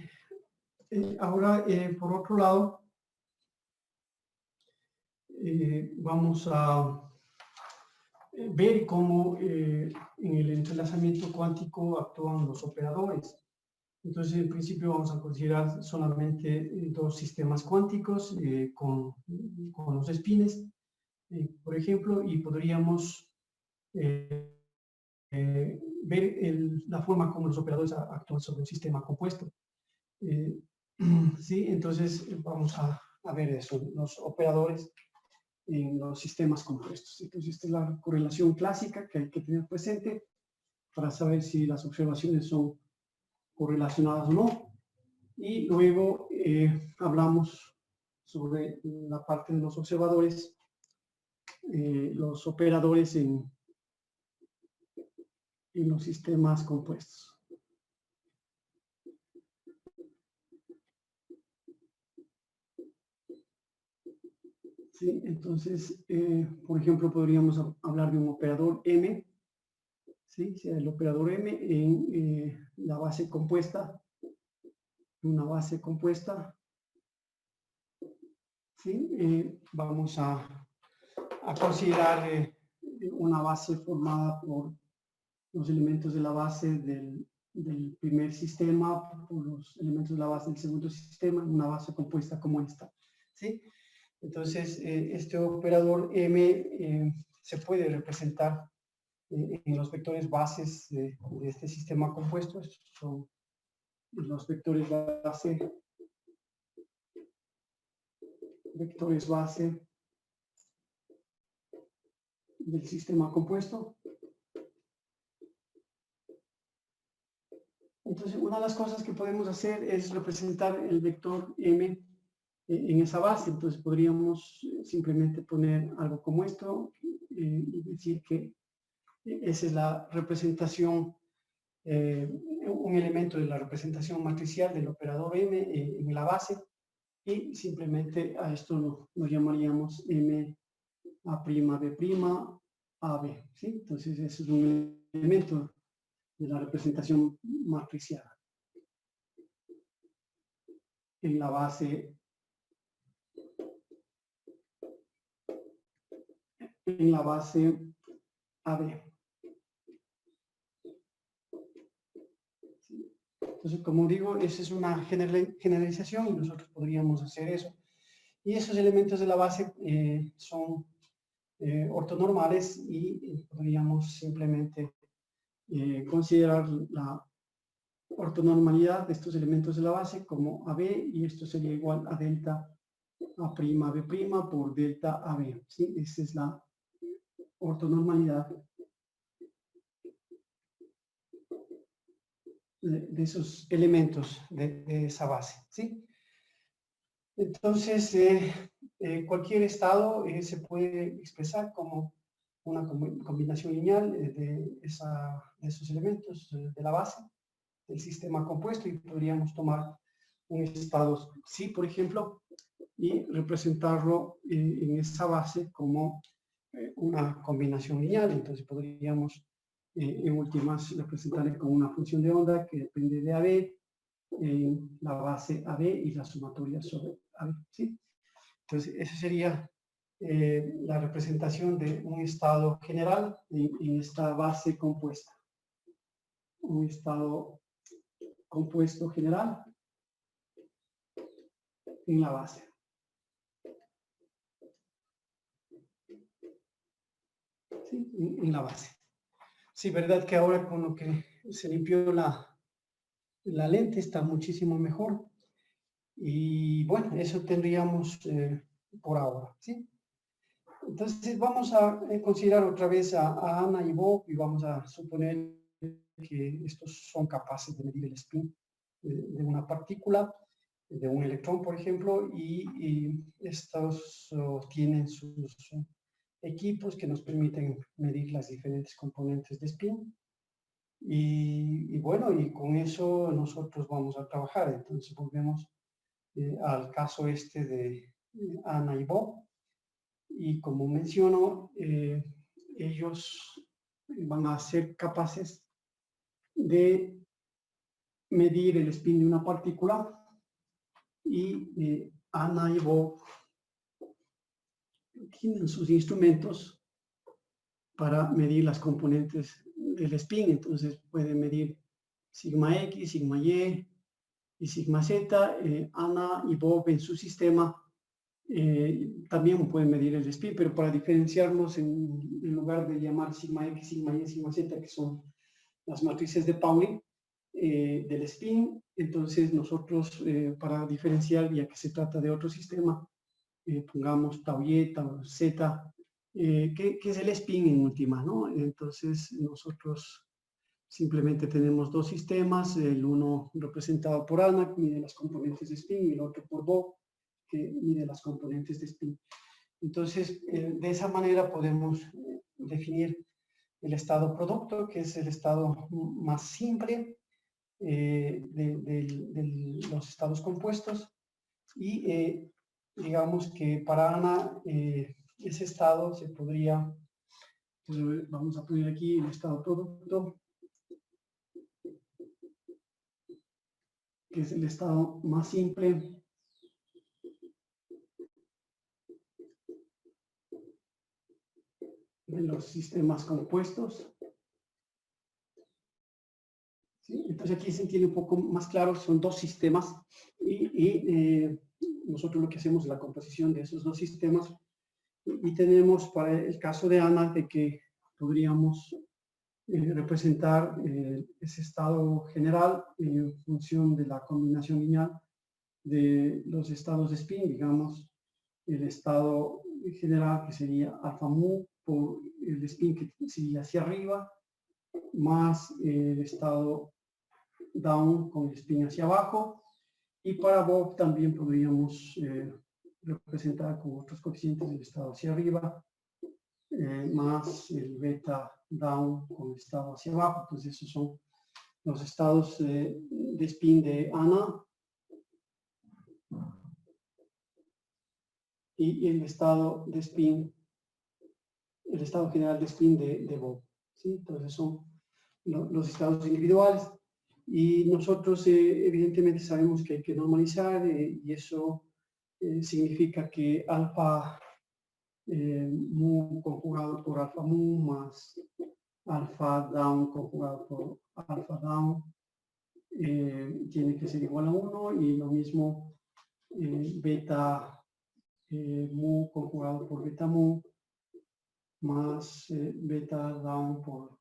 ahora por otro lado, vamos a ver cómo en el entrelazamiento cuántico actúan los operadores. Entonces, en principio vamos a considerar solamente dos sistemas cuánticos con los espines, por ejemplo, y podríamos ver la forma como los operadores actúan sobre un sistema compuesto. Sí, entonces vamos a ver eso, los operadores en los sistemas compuestos. Entonces, esta es la correlación clásica que hay que tener presente para saber si las observaciones son correlacionadas o no. Y luego hablamos sobre la parte de los observadores, los operadores en los sistemas compuestos. ¿Sí? Entonces, por ejemplo, podríamos hablar de un operador M, ¿sí? Sea el operador M en la base compuesta, una base compuesta, ¿sí? Vamos a considerar una base formada por los elementos de la base del primer sistema, por los elementos de la base del segundo sistema, una base compuesta como esta, ¿sí? Entonces, este operador M se puede representar en los vectores bases de este sistema compuesto. Estos son los vectores base del sistema compuesto. Entonces, una de las cosas que podemos hacer es representar el vector M en esa base. Entonces, podríamos simplemente poner algo como esto y decir que esa es la representación, un elemento de la representación matricial del operador M en la base, y simplemente a esto lo llamaríamos M A' B' AB, ¿sí? Entonces, ese es un elemento de la representación matricial en la base AB. ¿Sí? Entonces, como digo, esa es una generalización y nosotros podríamos hacer eso. Y esos elementos de la base son ortonormales y podríamos simplemente considerar la ortonormalidad de estos elementos de la base como AB, y esto sería igual a delta A' B' por delta AB. ¿Sí? Esa es la ortonormalidad de esos elementos de esa base, ¿sí? Entonces, cualquier estado se puede expresar como una combinación lineal de esos elementos de la base del sistema compuesto, y podríamos tomar un estado sí, por ejemplo, y representarlo en esa base como una combinación lineal. Entonces podríamos en últimas representarle como una función de onda que depende de AB, en la base AB y la sumatoria sobre AB, ¿sí? Entonces esa sería la representación de un estado general en esta base compuesta. Un estado compuesto general en la base. ¿Sí? En la base. Sí, verdad que ahora con lo que se limpió la lente está muchísimo mejor. Y bueno, eso tendríamos por ahora, ¿sí? Entonces vamos a considerar otra vez a Ana y Bob y vamos a suponer que estos son capaces de medir el spin de una partícula, de un electrón, por ejemplo, y estos tienen sus equipos que nos permiten medir las diferentes componentes de spin. Y bueno, y con eso nosotros vamos a trabajar. Entonces volvemos al caso este de Ana y Bob. Y como menciono, ellos van a ser capaces de medir el spin de una partícula y Ana y Bob tienen sus instrumentos para medir las componentes del spin. Entonces pueden medir sigma X, sigma Y y sigma Z. Ana y Bob en su sistema también pueden medir el spin, pero para diferenciarlos, en lugar de llamar sigma X, sigma Y, sigma Z, que son las matrices de Pauli del spin, entonces nosotros para diferenciar, ya que se trata de otro sistema, pongamos tau Y, tau Z, que es el spin en última, ¿no? Entonces nosotros simplemente tenemos dos sistemas, el uno representado por Ana, que mide las componentes de spin, y el otro por Bob, que mide las componentes de spin. Entonces, de esa manera podemos definir el estado producto, que es el estado más simple de los estados compuestos. Y digamos que para Ana ese estado se podría, pues, vamos a poner aquí el estado producto, que es el estado más simple de los sistemas compuestos. ¿Sí? Entonces aquí se entiende un poco más claro, son dos sistemas y nosotros lo que hacemos es la composición de esos dos sistemas y tenemos para el caso de Ana de que podríamos representar ese estado general en función de la combinación lineal de los estados de spin, digamos, el estado general que sería alfa mu por el spin que sigue hacia arriba, más el estado down con el spin hacia abajo, y para Bob también podríamos representar con otros coeficientes el estado hacia arriba, más el beta down con el estado hacia abajo. Entonces esos son los estados de spin de Ana y el estado de spin, el estado general de spin de Bob, ¿sí? Entonces son los estados individuales y nosotros evidentemente sabemos que hay que normalizar y eso significa que alfa mu conjugado por alfa mu más alfa down conjugado por alfa down tiene que ser igual a 1 y lo mismo beta mu conjugado por beta mu más beta down por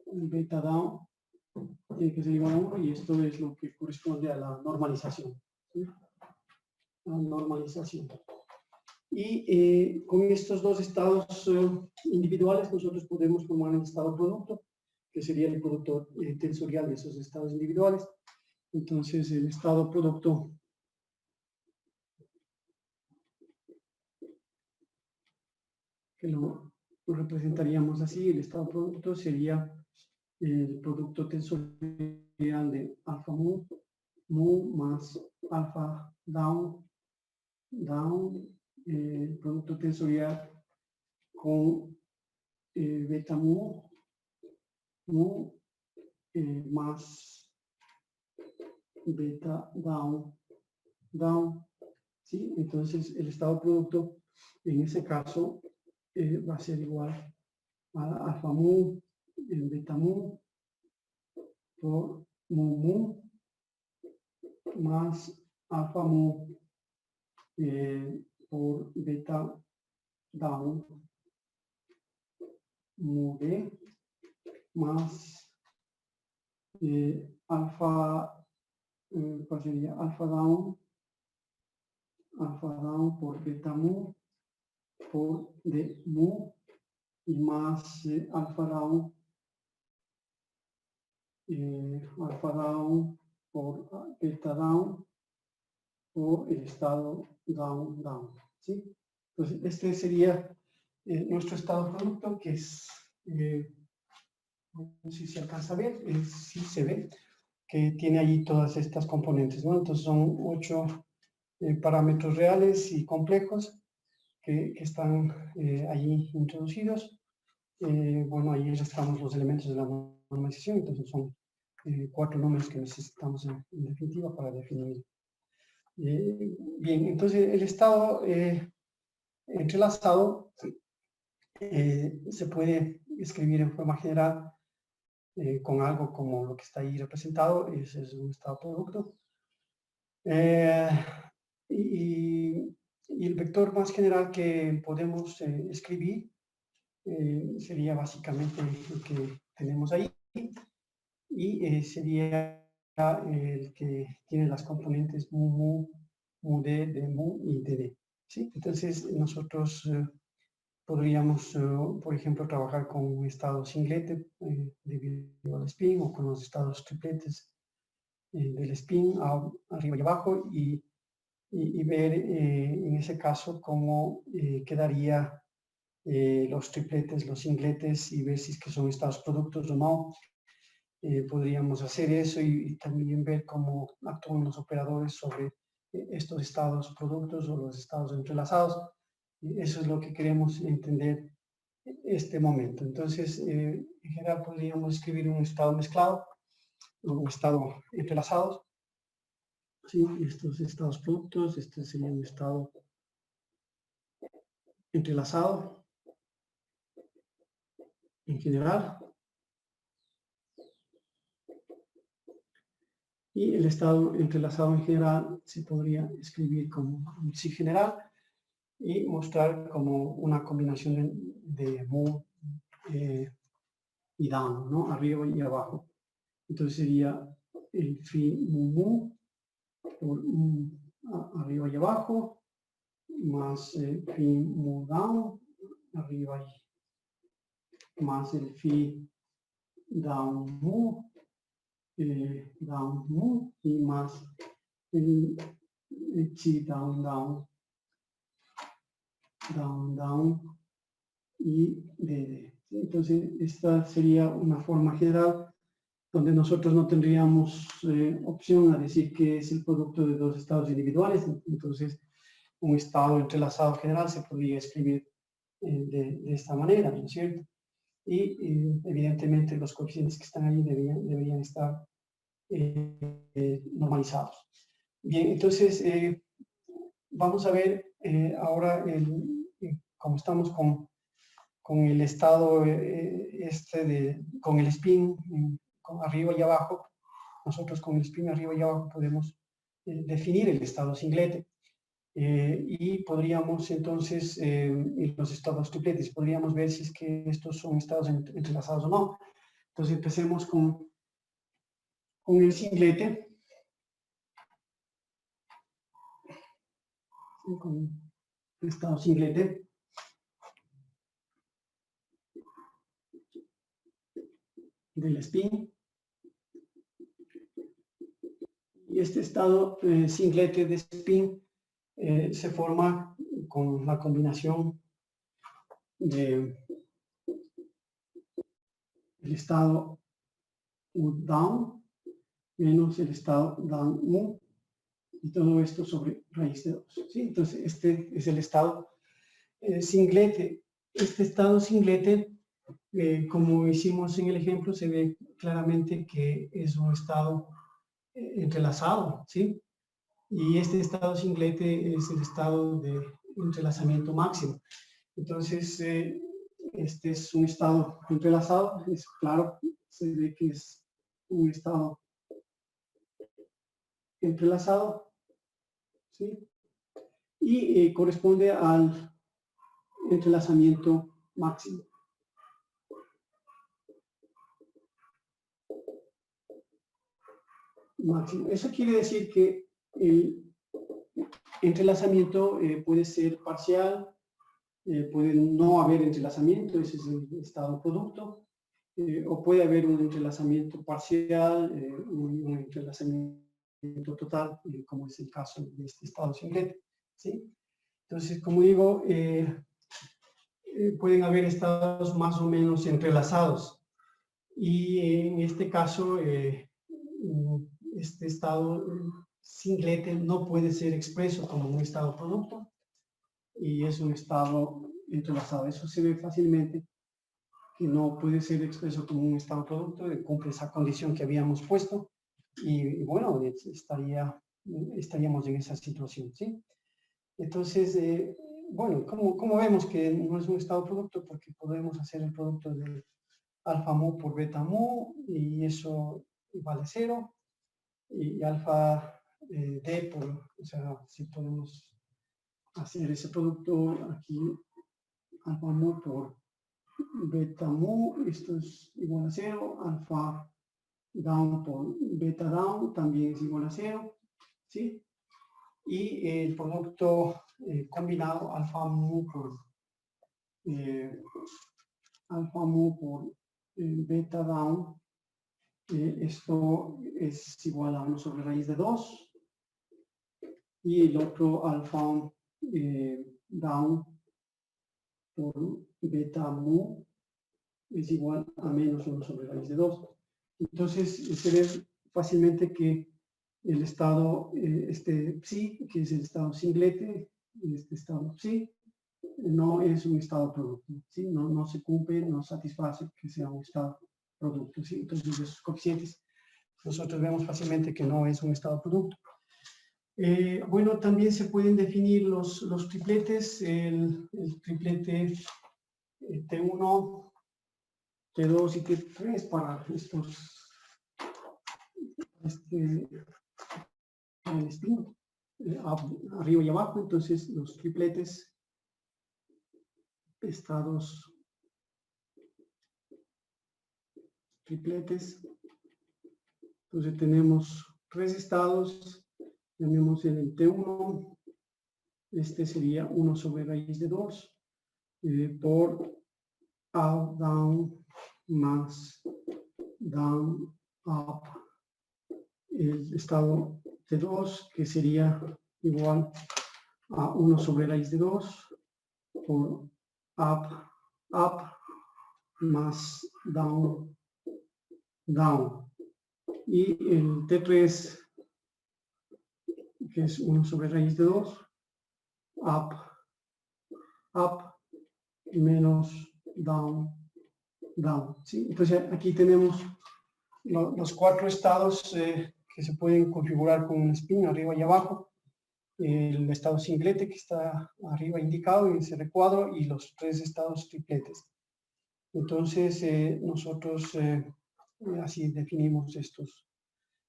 beta down tiene que ser igual a 1 y esto es lo que corresponde a la normalización. ¿Sí? La normalización. Y con estos dos estados individuales nosotros podemos formar el estado producto, que sería el producto tensorial de esos estados individuales. Entonces el estado producto que lo representaríamos así, el estado producto sería el producto tensorial de alfa mu más alfa down, producto tensorial con beta mu más beta down, ¿sí? Entonces el estado producto en ese caso va a ser igual a alfa mu en beta mu por mu más alfa mu por beta down mu b más alfa, ¿cuál sería? Alfa down por beta mu por d mu y más alfa down por beta down por el estado down, ¿sí? Entonces este sería nuestro estado producto, que es no sé si se alcanza a ver, sí se ve que tiene allí todas estas componentes, ¿no? Entonces son 8 parámetros reales y complejos que están allí introducidos. Bueno, ahí estamos los elementos de la normalización, entonces son 4 números que necesitamos en definitiva para definir. Bien, entonces el estado entrelazado se puede escribir en forma general con algo como lo que está ahí representado, ese es un estado producto. Y el vector más general que podemos escribir sería básicamente el que tenemos ahí, y sería el que tiene las componentes mu d, d mu y dd, ¿sí? Entonces nosotros podríamos, por ejemplo, trabajar con un estado singlete debido al spin, o con los estados tripletes del spin arriba y abajo, y ver en ese caso cómo quedaría los tripletes, los singletes, y ver si es que son estados productos o no. Podríamos hacer eso y también ver cómo actúan los operadores sobre estos estados productos o los estados entrelazados. Eso es lo que queremos entender en este momento. Entonces, en general podríamos escribir un estado mezclado, un estado entrelazado. Sí, estos estados productos, este sería un estado entrelazado en general. Y el estado entrelazado en general se podría escribir como un sí general y mostrar como una combinación de mu y down, ¿no? Arriba y abajo. Entonces sería el phi mu por arriba y abajo, más phi mu down, arriba y más el phi down mu, y más el chi down y dd. Entonces esta sería una forma general donde nosotros no tendríamos opción a decir que es el producto de dos estados individuales. Entonces un estado entrelazado general se podría escribir de esta manera, ¿no es cierto? Y evidentemente los coeficientes que están ahí deberían estar normalizados. Bien, entonces vamos a ver ahora, como estamos con el estado con el spin arriba y abajo, nosotros con el spin arriba y abajo podemos definir el estado singlete. Y podríamos entonces, en los estados tripletes, podríamos ver si es que estos son estados entrelazados o no. Entonces empecemos con el singlete. Con el estado singlete. Del spin. Y este estado singlete de spin se forma con la combinación de el estado U down menos el estado down U y todo esto sobre raíz de 2. ¿Sí? Entonces, este es el estado singlete. Este estado singlete, como hicimos en el ejemplo, se ve claramente que es un estado entrelazado, ¿sí? Y este estado singlete es el estado de entrelazamiento máximo. Entonces, este es un estado entrelazado, es claro, se ve que es un estado entrelazado, ¿sí? Y corresponde al entrelazamiento máximo. Eso quiere decir que el entrelazamiento puede ser parcial, puede no haber entrelazamiento, ese es el estado producto, o puede haber un entrelazamiento parcial, un entrelazamiento total, como es el caso de este estado singlete, ¿sí? Entonces, como digo, pueden haber estados más o menos entrelazados. Y en este caso, este estado singlete no puede ser expreso como un estado producto y es un estado entrelazado. Eso se ve fácilmente que no puede ser expreso como un estado producto, cumple esa condición que habíamos puesto y bueno, estaríamos en esa situación, ¿sí? Entonces, bueno, ¿cómo vemos que no es un estado producto? Porque podemos hacer el producto de alfa mu por beta mu y eso vale 0 y alfa d por, o sea, si podemos hacer ese producto aquí, alfa mu por beta mu, esto es igual a 0, alfa down por beta down también es igual a 0, ¿sí? Y el producto combinado alfa mu por beta down, esto es igual a 1 sobre raíz de 2 y el otro alfa down por beta mu es igual a menos 1 sobre raíz de 2. Entonces se ve fácilmente que el estado, este psi, que es el estado singlete, este estado psi, no es un estado producto, ¿sí? No se cumple, no satisface que sea un estado producto, ¿sí? Entonces esos coeficientes nosotros vemos fácilmente que no es un estado producto. Bueno, también se pueden definir los tripletes, el triplete T1, T2 y T3 para estos arriba y abajo. Entonces los tripletes, estados tripletes, entonces tenemos 3 estados, tenemos el T1, este sería 1 sobre raíz de 2 por up, down, más down, up, el estado T2 que sería igual a 1 sobre raíz de 2 por up, up, más down, down. Y el T3 que es 1 sobre raíz de 2, up, up, menos down, down. ¿Sí? Entonces aquí tenemos los 4 estados que se pueden configurar con un spin arriba y abajo. El estado singlete que está arriba indicado en ese recuadro y los 3 estados tripletes. Entonces nosotros así definimos estos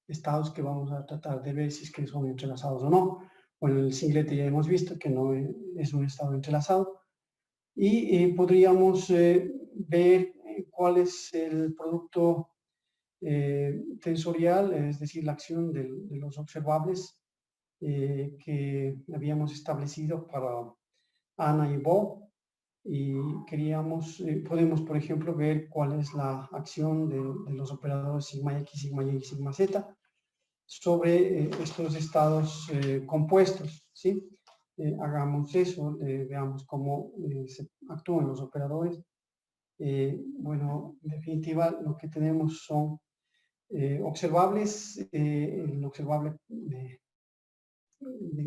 estados que vamos a tratar de ver si es que son entrelazados o no. Bueno, el singlete ya hemos visto que no es un estado entrelazado. Y podríamos ver cuál es el producto tensorial, es decir, la acción de los observables que habíamos establecido para Ana y Bob. Y queríamos, podemos, por ejemplo, ver cuál es la acción de los operadores sigma x, sigma y, sigma z sobre estos estados compuestos, ¿sí? Hagamos eso, veamos cómo se actúan los operadores. Bueno, en definitiva, lo que tenemos son observables, el observable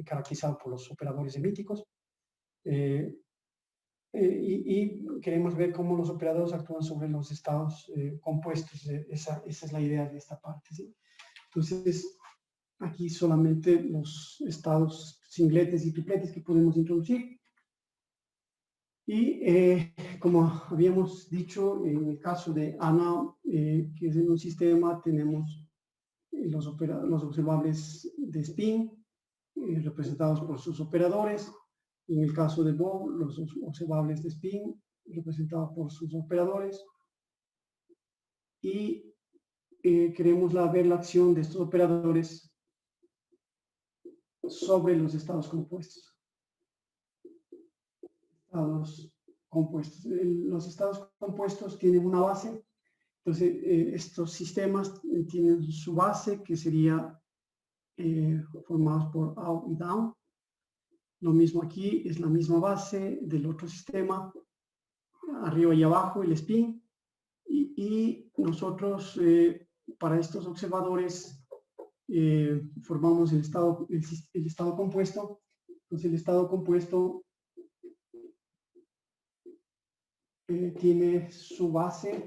caracterizado por los operadores semíticos. Y queremos ver cómo los operadores actúan sobre los estados compuestos. Esa es la idea de esta parte, ¿sí? Entonces, aquí solamente los estados singletes y tripletes que podemos introducir. Y como habíamos dicho, en el caso de ANA, que es en un sistema, tenemos los observables de spin, representados por sus operadores. En el caso de Bow, los observables de spin, representados por sus operadores. Y queremos ver la acción de estos operadores sobre los estados compuestos. Los estados compuestos tienen una base. Entonces, estos sistemas tienen su base, que sería formados por up y down. Lo mismo aquí, es la misma base del otro sistema, arriba y abajo, el spin. Y nosotros, para estos observadores, formamos el estado compuesto. Entonces, el estado compuesto tiene su base,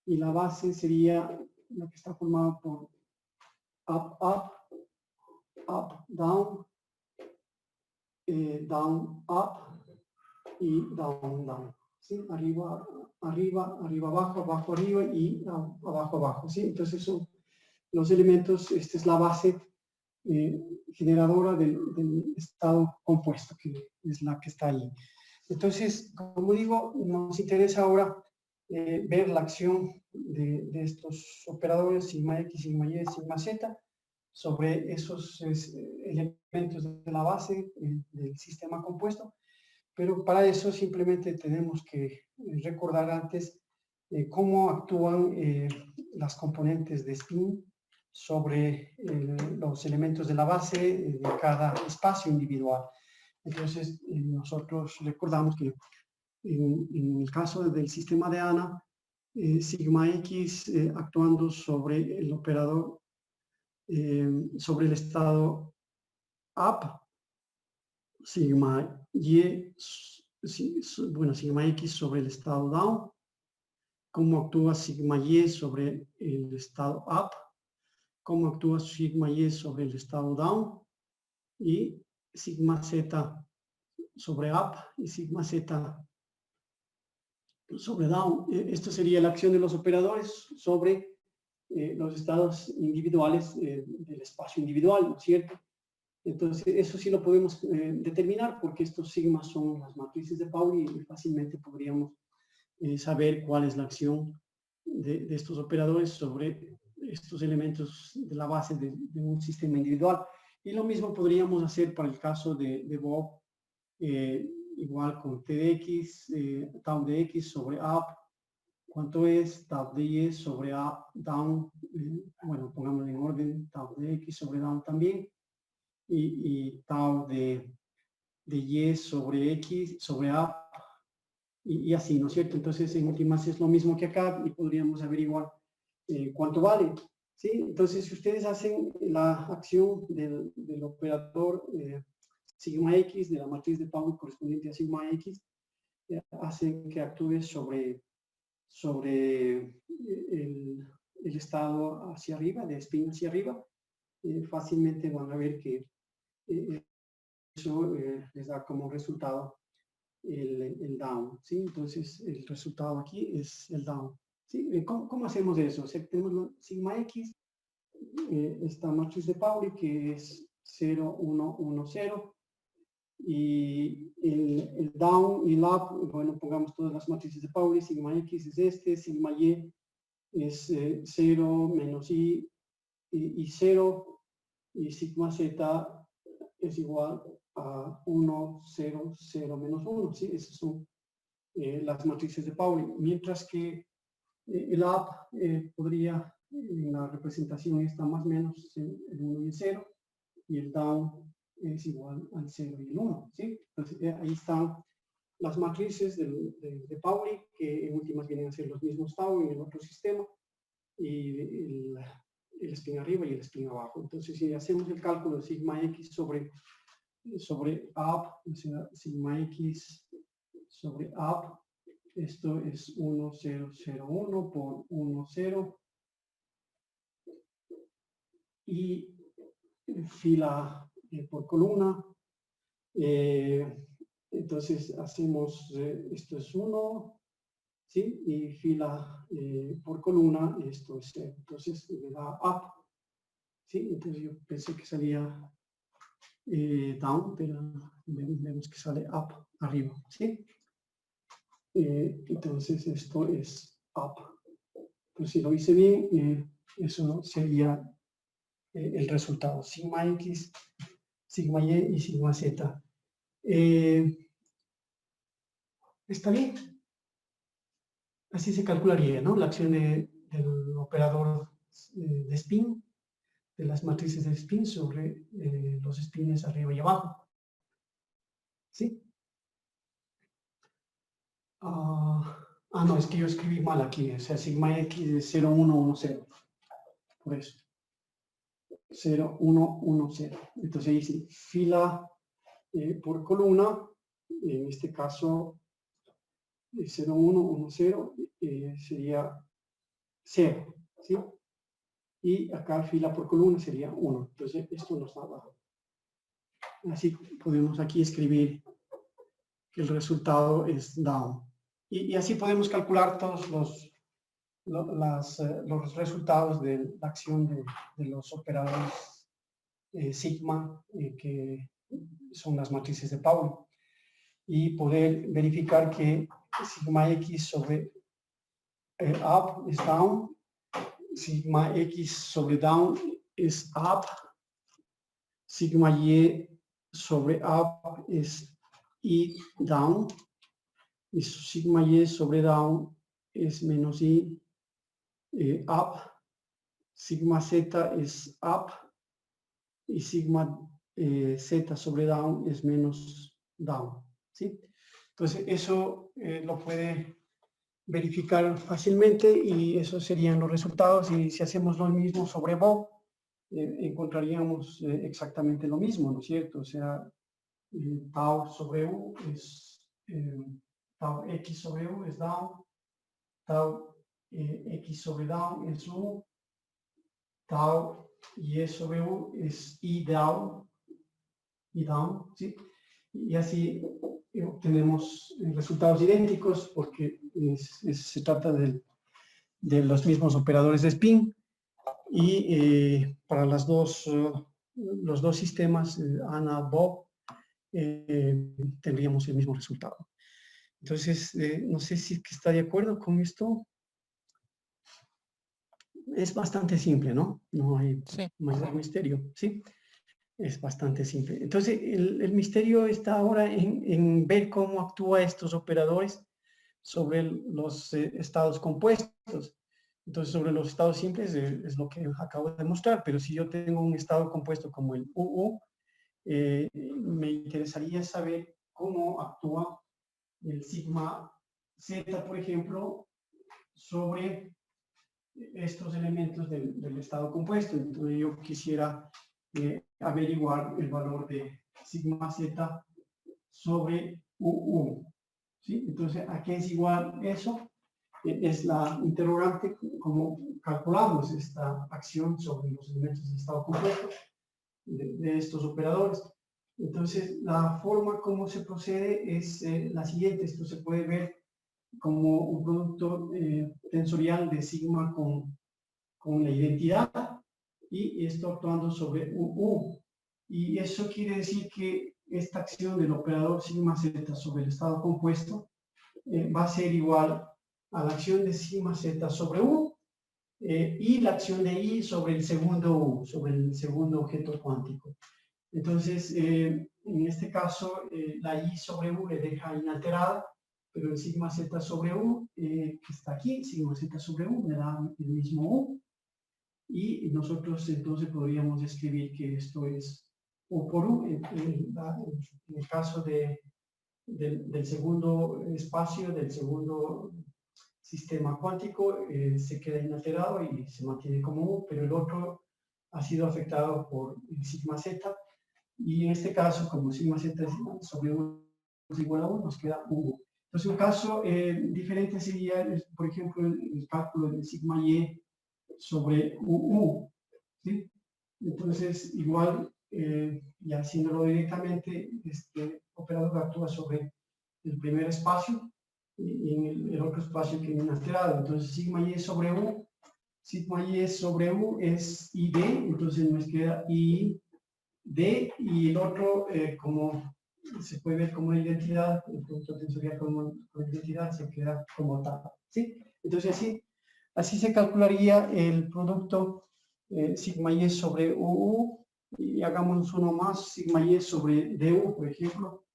y la base sería la que está formada por up, up, up, down, down, up y down, down. ¿Sí? Arriba, arriba, arriba, abajo, abajo, arriba y abajo, abajo. ¿Sí? Entonces son los elementos, esta es la base generadora del estado compuesto, que es la que está ahí. Entonces, como digo, nos interesa ahora ver la acción de estos operadores sigma X, sigma Y, sigma Z sobre esos elementos de la base del sistema compuesto. Pero para eso simplemente tenemos que recordar antes cómo actúan las componentes de spin sobre los elementos de la base de cada espacio individual. Entonces, nosotros recordamos que en el caso del sistema de ANA, sigma X actuando sobre el operador, sobre el estado up, sigma Y, sigma X sobre el estado down, cómo actúa sigma Y sobre el estado up, cómo actúa sigma Y sobre el estado down, y sigma Z sobre up y sigma Z sobre down. Esto sería la acción de los operadores sobre los estados individuales del espacio individual, ¿no es cierto? Entonces, eso sí lo podemos determinar, porque estos sigmas son las matrices de Pauli y fácilmente podríamos saber cuál es la acción de estos operadores sobre estos elementos de la base de un sistema individual. Y lo mismo podríamos hacer para el caso de Bob, igual con T de X, tau de X sobre up, ¿cuánto es? Tau de Y sobre up, down, bueno, pongámoslo en orden, tau de X sobre down también, y tau de Y sobre X, sobre up, y así, ¿no es cierto? Entonces, en últimas es lo mismo que acá, y podríamos averiguar cuánto vale, ¿sí? Entonces, si ustedes hacen la acción del operador sigma X, de la matriz de Pauli correspondiente a sigma X, hacen que actúe sobre el estado hacia arriba, de spin hacia arriba, fácilmente van a ver que eso les da como resultado el down, ¿sí? Entonces, el resultado aquí es el down, ¿sí? ¿Cómo hacemos eso? O sea, tenemos sigma X, esta matriz de Pauli que es 0, 1, 1, 0, y el down y el up, bueno, pongamos todas las matrices de Pauli, sigma X es este, sigma Y es 0, menos Y, y 0, y sigma Z es igual a 1, 0, 0, menos 1, ¿sí? Esas son las matrices de Pauli, mientras que el up podría, en la representación está más o menos el 1 y el 0, y el down es igual al 0 y el 1, ¿sí? Entonces ahí están las matrices de Pauli, que en últimas vienen a ser los mismos tau en el otro sistema, y el spin arriba y el spin abajo. Entonces, si hacemos el cálculo de sigma x sobre up, o sea, sigma x sobre up, esto es 1, 0, 0, 1 por 1, 0, y fila por columna. Entonces hacemos, esto es 1, ¿sí? Y fila por columna, esto es 0. Entonces me da up, ¿sí? Entonces yo pensé que salía down, pero vemos que sale up, arriba, ¿sí? Entonces esto es up. Pues si lo hice bien, eso sería el resultado, sigma x, sigma y y sigma z. ¿Está bien? Así se calcularía, ¿no? La acción del operador de spin, de las matrices de spin sobre los spins arriba y abajo. ¿Sí? No, es que yo escribí mal aquí, o sea, sigma x es 0, 1, 1, 0. Por eso. 0, 1, 1, 0. Entonces ahí sí, fila por columna, en este caso 0, 1, 1, 0, sería 0, ¿sí? Y acá fila por columna sería 1. Entonces esto nos da abajo. Así podemos aquí escribir que el resultado es down. Y así podemos calcular todos los resultados de la acción de los operadores sigma, que son las matrices de Pauli. Y poder verificar que sigma x sobre up es down, sigma x sobre down es up, sigma y sobre up es y down, y sigma y sobre down es menos y up, sigma z es up, y sigma z sobre down es menos down, ¿sí? Entonces eso lo puede verificar fácilmente y esos serían los resultados, y si hacemos lo mismo sobre Bob, encontraríamos exactamente lo mismo, ¿no es cierto? O sea, tau sobre u es tau x sobre u es down, tau x sobre down es u, tau y sobre u es y down, ¿sí? Y así obtenemos resultados idénticos porque se trata de los mismos operadores de spin, y para los dos sistemas, Ana, Bob, tendríamos el mismo resultado. Entonces, no sé si está de acuerdo con esto. Es bastante simple, ¿no? No hay Sí. mayor misterio, ¿sí? Es bastante simple. Entonces, el misterio está ahora en ver cómo actúan estos operadores sobre los estados compuestos. Entonces, sobre los estados simples es lo que acabo de mostrar, pero si yo tengo un estado compuesto como el UU, me interesaría saber cómo actúa el sigma Z, por ejemplo, sobre estos elementos del estado compuesto. Entonces, yo quisiera averiguar el valor de sigma Z sobre UU. ¿Sí? Entonces, ¿a qué es igual eso? Es la interrogante, cómo calculamos esta acción sobre los elementos del estado compuesto de estos operadores. Entonces, la forma como se procede es la siguiente. Esto se puede ver como un producto tensorial de sigma con la identidad, y esto actuando sobre UU. Y eso quiere decir que esta acción del operador sigma z sobre el estado compuesto va a ser igual a la acción de sigma z sobre U y la acción de I sobre el segundo U, sobre el segundo objeto cuántico. Entonces, en este caso, la I sobre U le deja inalterada, pero el sigma z sobre U, que está aquí, sigma z sobre U, me da el mismo U. Y nosotros entonces podríamos escribir que esto es U por U, en el caso del segundo espacio, del segundo sistema cuántico se queda inalterado y se mantiene como U, pero el otro ha sido afectado por el sigma z, y en este caso, como sigma z sobre U es igual a 1, nos queda U. Entonces, un caso diferente sería, por ejemplo, el cálculo del sigma y sobre UU, ¿sí? Entonces, igual, ya haciéndolo directamente, este operador actúa sobre el primer espacio y en el otro espacio que viene alterado. Entonces, sigma y sobre U, sigma y sobre U es ID, entonces nos queda ID, y el otro, como se puede ver como identidad, el producto tensorial como identidad se queda como tal, ¿sí? Entonces, así se calcularía el producto sigma y sobre UU, y hagamos uno más, sigma y sobre DU, por ejemplo,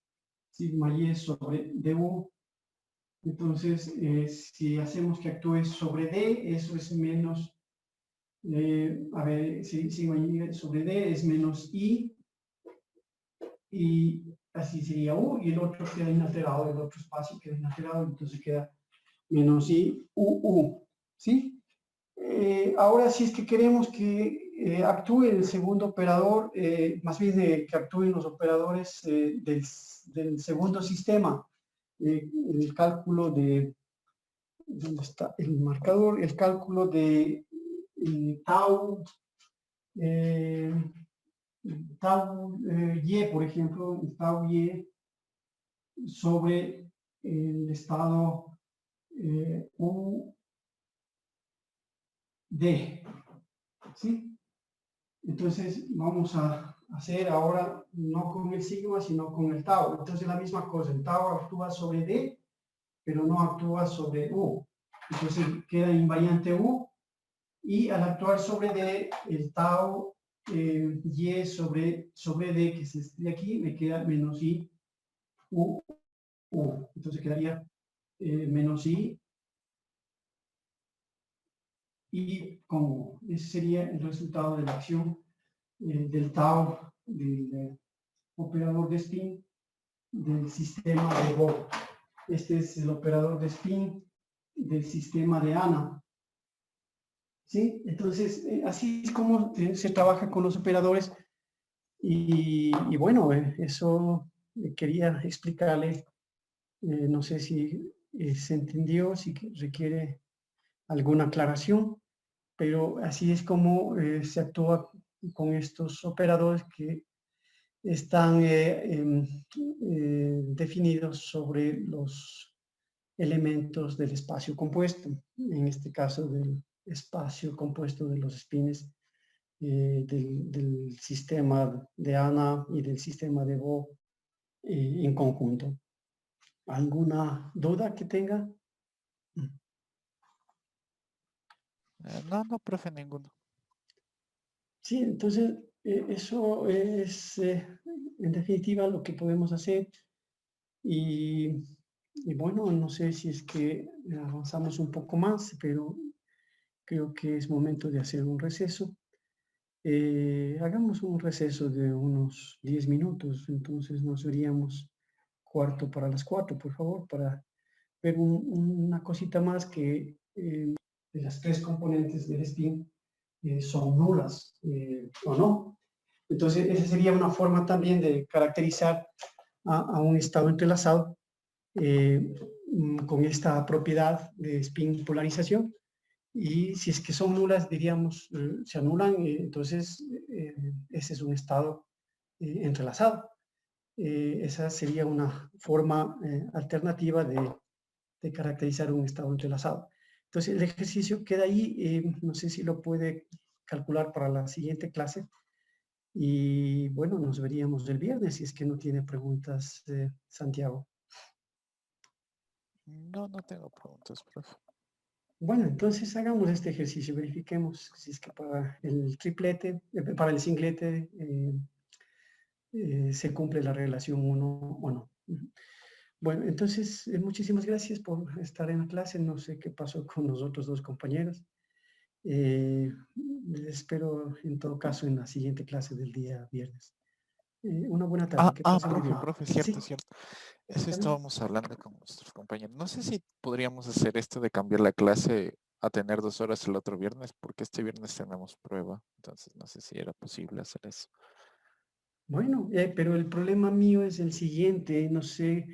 sigma y sobre DU. Entonces, si hacemos que actúe sobre D, eso es menos, a ver, sigma y sobre D es menos I, y así sería U, y el otro queda inalterado, el otro espacio queda inalterado, entonces queda menos I, UU, ¿sí? Ahora, si es que queremos que actúe el segundo operador, más bien que actúen los operadores del segundo sistema, el cálculo de, ¿dónde está el marcador? El cálculo de tau, y, por ejemplo, tau y sobre el estado U D, ¿sí? Entonces vamos a hacer ahora no con el sigma, sino con el tau. Entonces la misma cosa, el tau actúa sobre D, pero no actúa sobre U. Entonces queda invariante U, y al actuar sobre D, el tau y sobre D, que es este de aquí, me queda menos I, U, U. Entonces quedaría menos I y con U. Ese sería el resultado de la acción del tau, del operador de spin del sistema de Bohr. Este es el operador de spin del sistema de Ana. ¿Sí? Entonces, así es como se trabaja con los operadores. Y bueno, eso quería explicarle. No sé si se entendió, si requiere alguna aclaración, pero así es como se actúa con estos operadores que están definidos sobre los elementos del espacio compuesto, en este caso del espacio compuesto de los spines del sistema de Ana y del sistema de Bohr en conjunto. ¿Alguna duda que tenga? No, no, profe, ninguno. Sí, entonces eso es en definitiva lo que podemos hacer, y bueno, no sé si es que avanzamos un poco más, pero creo que es momento de hacer un receso. Hagamos un receso de unos 10 minutos, entonces nos veríamos 3:45, por favor, para ver una cosita más, que de las tres componentes del spin son nulas o no. Entonces, esa sería una forma también de caracterizar a un estado entrelazado con esta propiedad de spin polarización. Y si es que son nulas, diríamos, se anulan, entonces ese es un estado entrelazado. Esa sería una forma alternativa de caracterizar un estado entrelazado. Entonces el ejercicio queda ahí, no sé si lo puede calcular para la siguiente clase, y bueno, nos veríamos el viernes si es que no tiene preguntas, Santiago. No, no tengo preguntas, profe. Bueno, entonces hagamos este ejercicio, verifiquemos si es que para el triplete, para el singlete, se cumple la relación 1 o no. Bueno, entonces muchísimas gracias por estar en la clase. No sé qué pasó con los otros dos compañeros. Les espero en todo caso en la siguiente clase del día viernes. Una buena tarde, que pase muy bien. Profe, cierto, Sí, cierto. Eso dígame. estábamos hablando con nuestros compañeros. No sé si podríamos hacer esto de cambiar la clase a tener 2 horas el otro viernes, porque este viernes tenemos prueba. Entonces no sé si era posible hacer eso. Bueno, pero el problema mío es el siguiente, no sé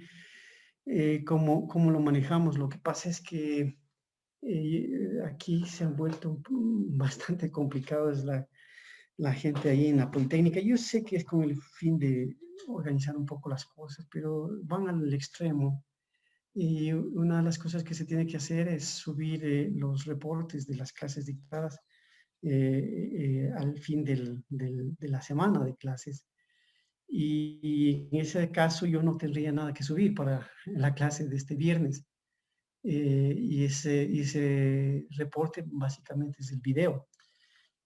cómo lo manejamos. Lo que pasa es que aquí se han vuelto bastante complicados la gente ahí en la Politécnica. Yo sé que es con el fin de organizar un poco las cosas, pero van al extremo. Y una de las cosas que se tiene que hacer es subir los reportes de las clases dictadas al fin de la semana de clases. Y en ese caso yo no tendría nada que subir para la clase de este viernes. Y ese reporte básicamente es el video.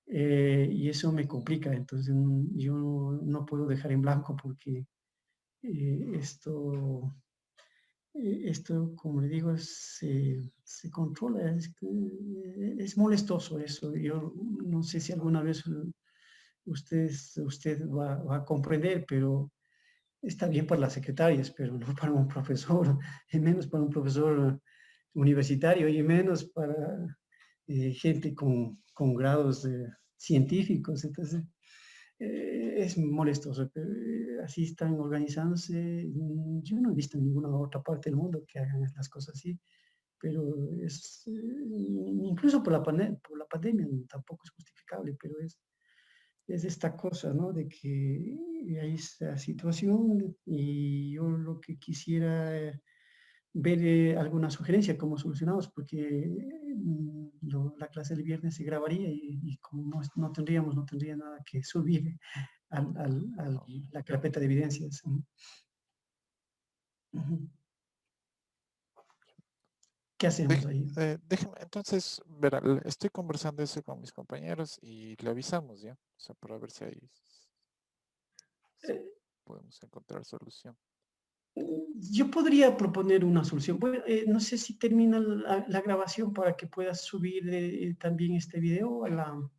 Y eso me complica, entonces yo no puedo dejar en blanco porque esto, como le digo, se controla, es molestoso eso. Yo no sé si alguna vez usted va a comprender, pero está bien para las secretarias, pero no para un profesor, y menos para un profesor universitario, y menos para gente con grados científicos. Entonces, es molestoso, pero así están organizándose. Yo no he visto en ninguna otra parte del mundo que hagan estas cosas así, pero incluso por la pandemia tampoco es justificable, pero es esta cosa, ¿no? De que hay esta situación y yo lo que quisiera ver alguna sugerencia, cómo solucionamos, porque la clase del viernes se grabaría y como no tendría nada que subir a No. la carpeta de evidencias. Ujú. ¿Qué hacemos ahí? Déjeme, entonces, verá, estoy conversando eso con mis compañeros y le avisamos ya, o sea, para ver si ahí si Eh, podemos encontrar solución. Yo podría proponer una solución. Bueno, no sé si termina la grabación para que puedas subir también este video a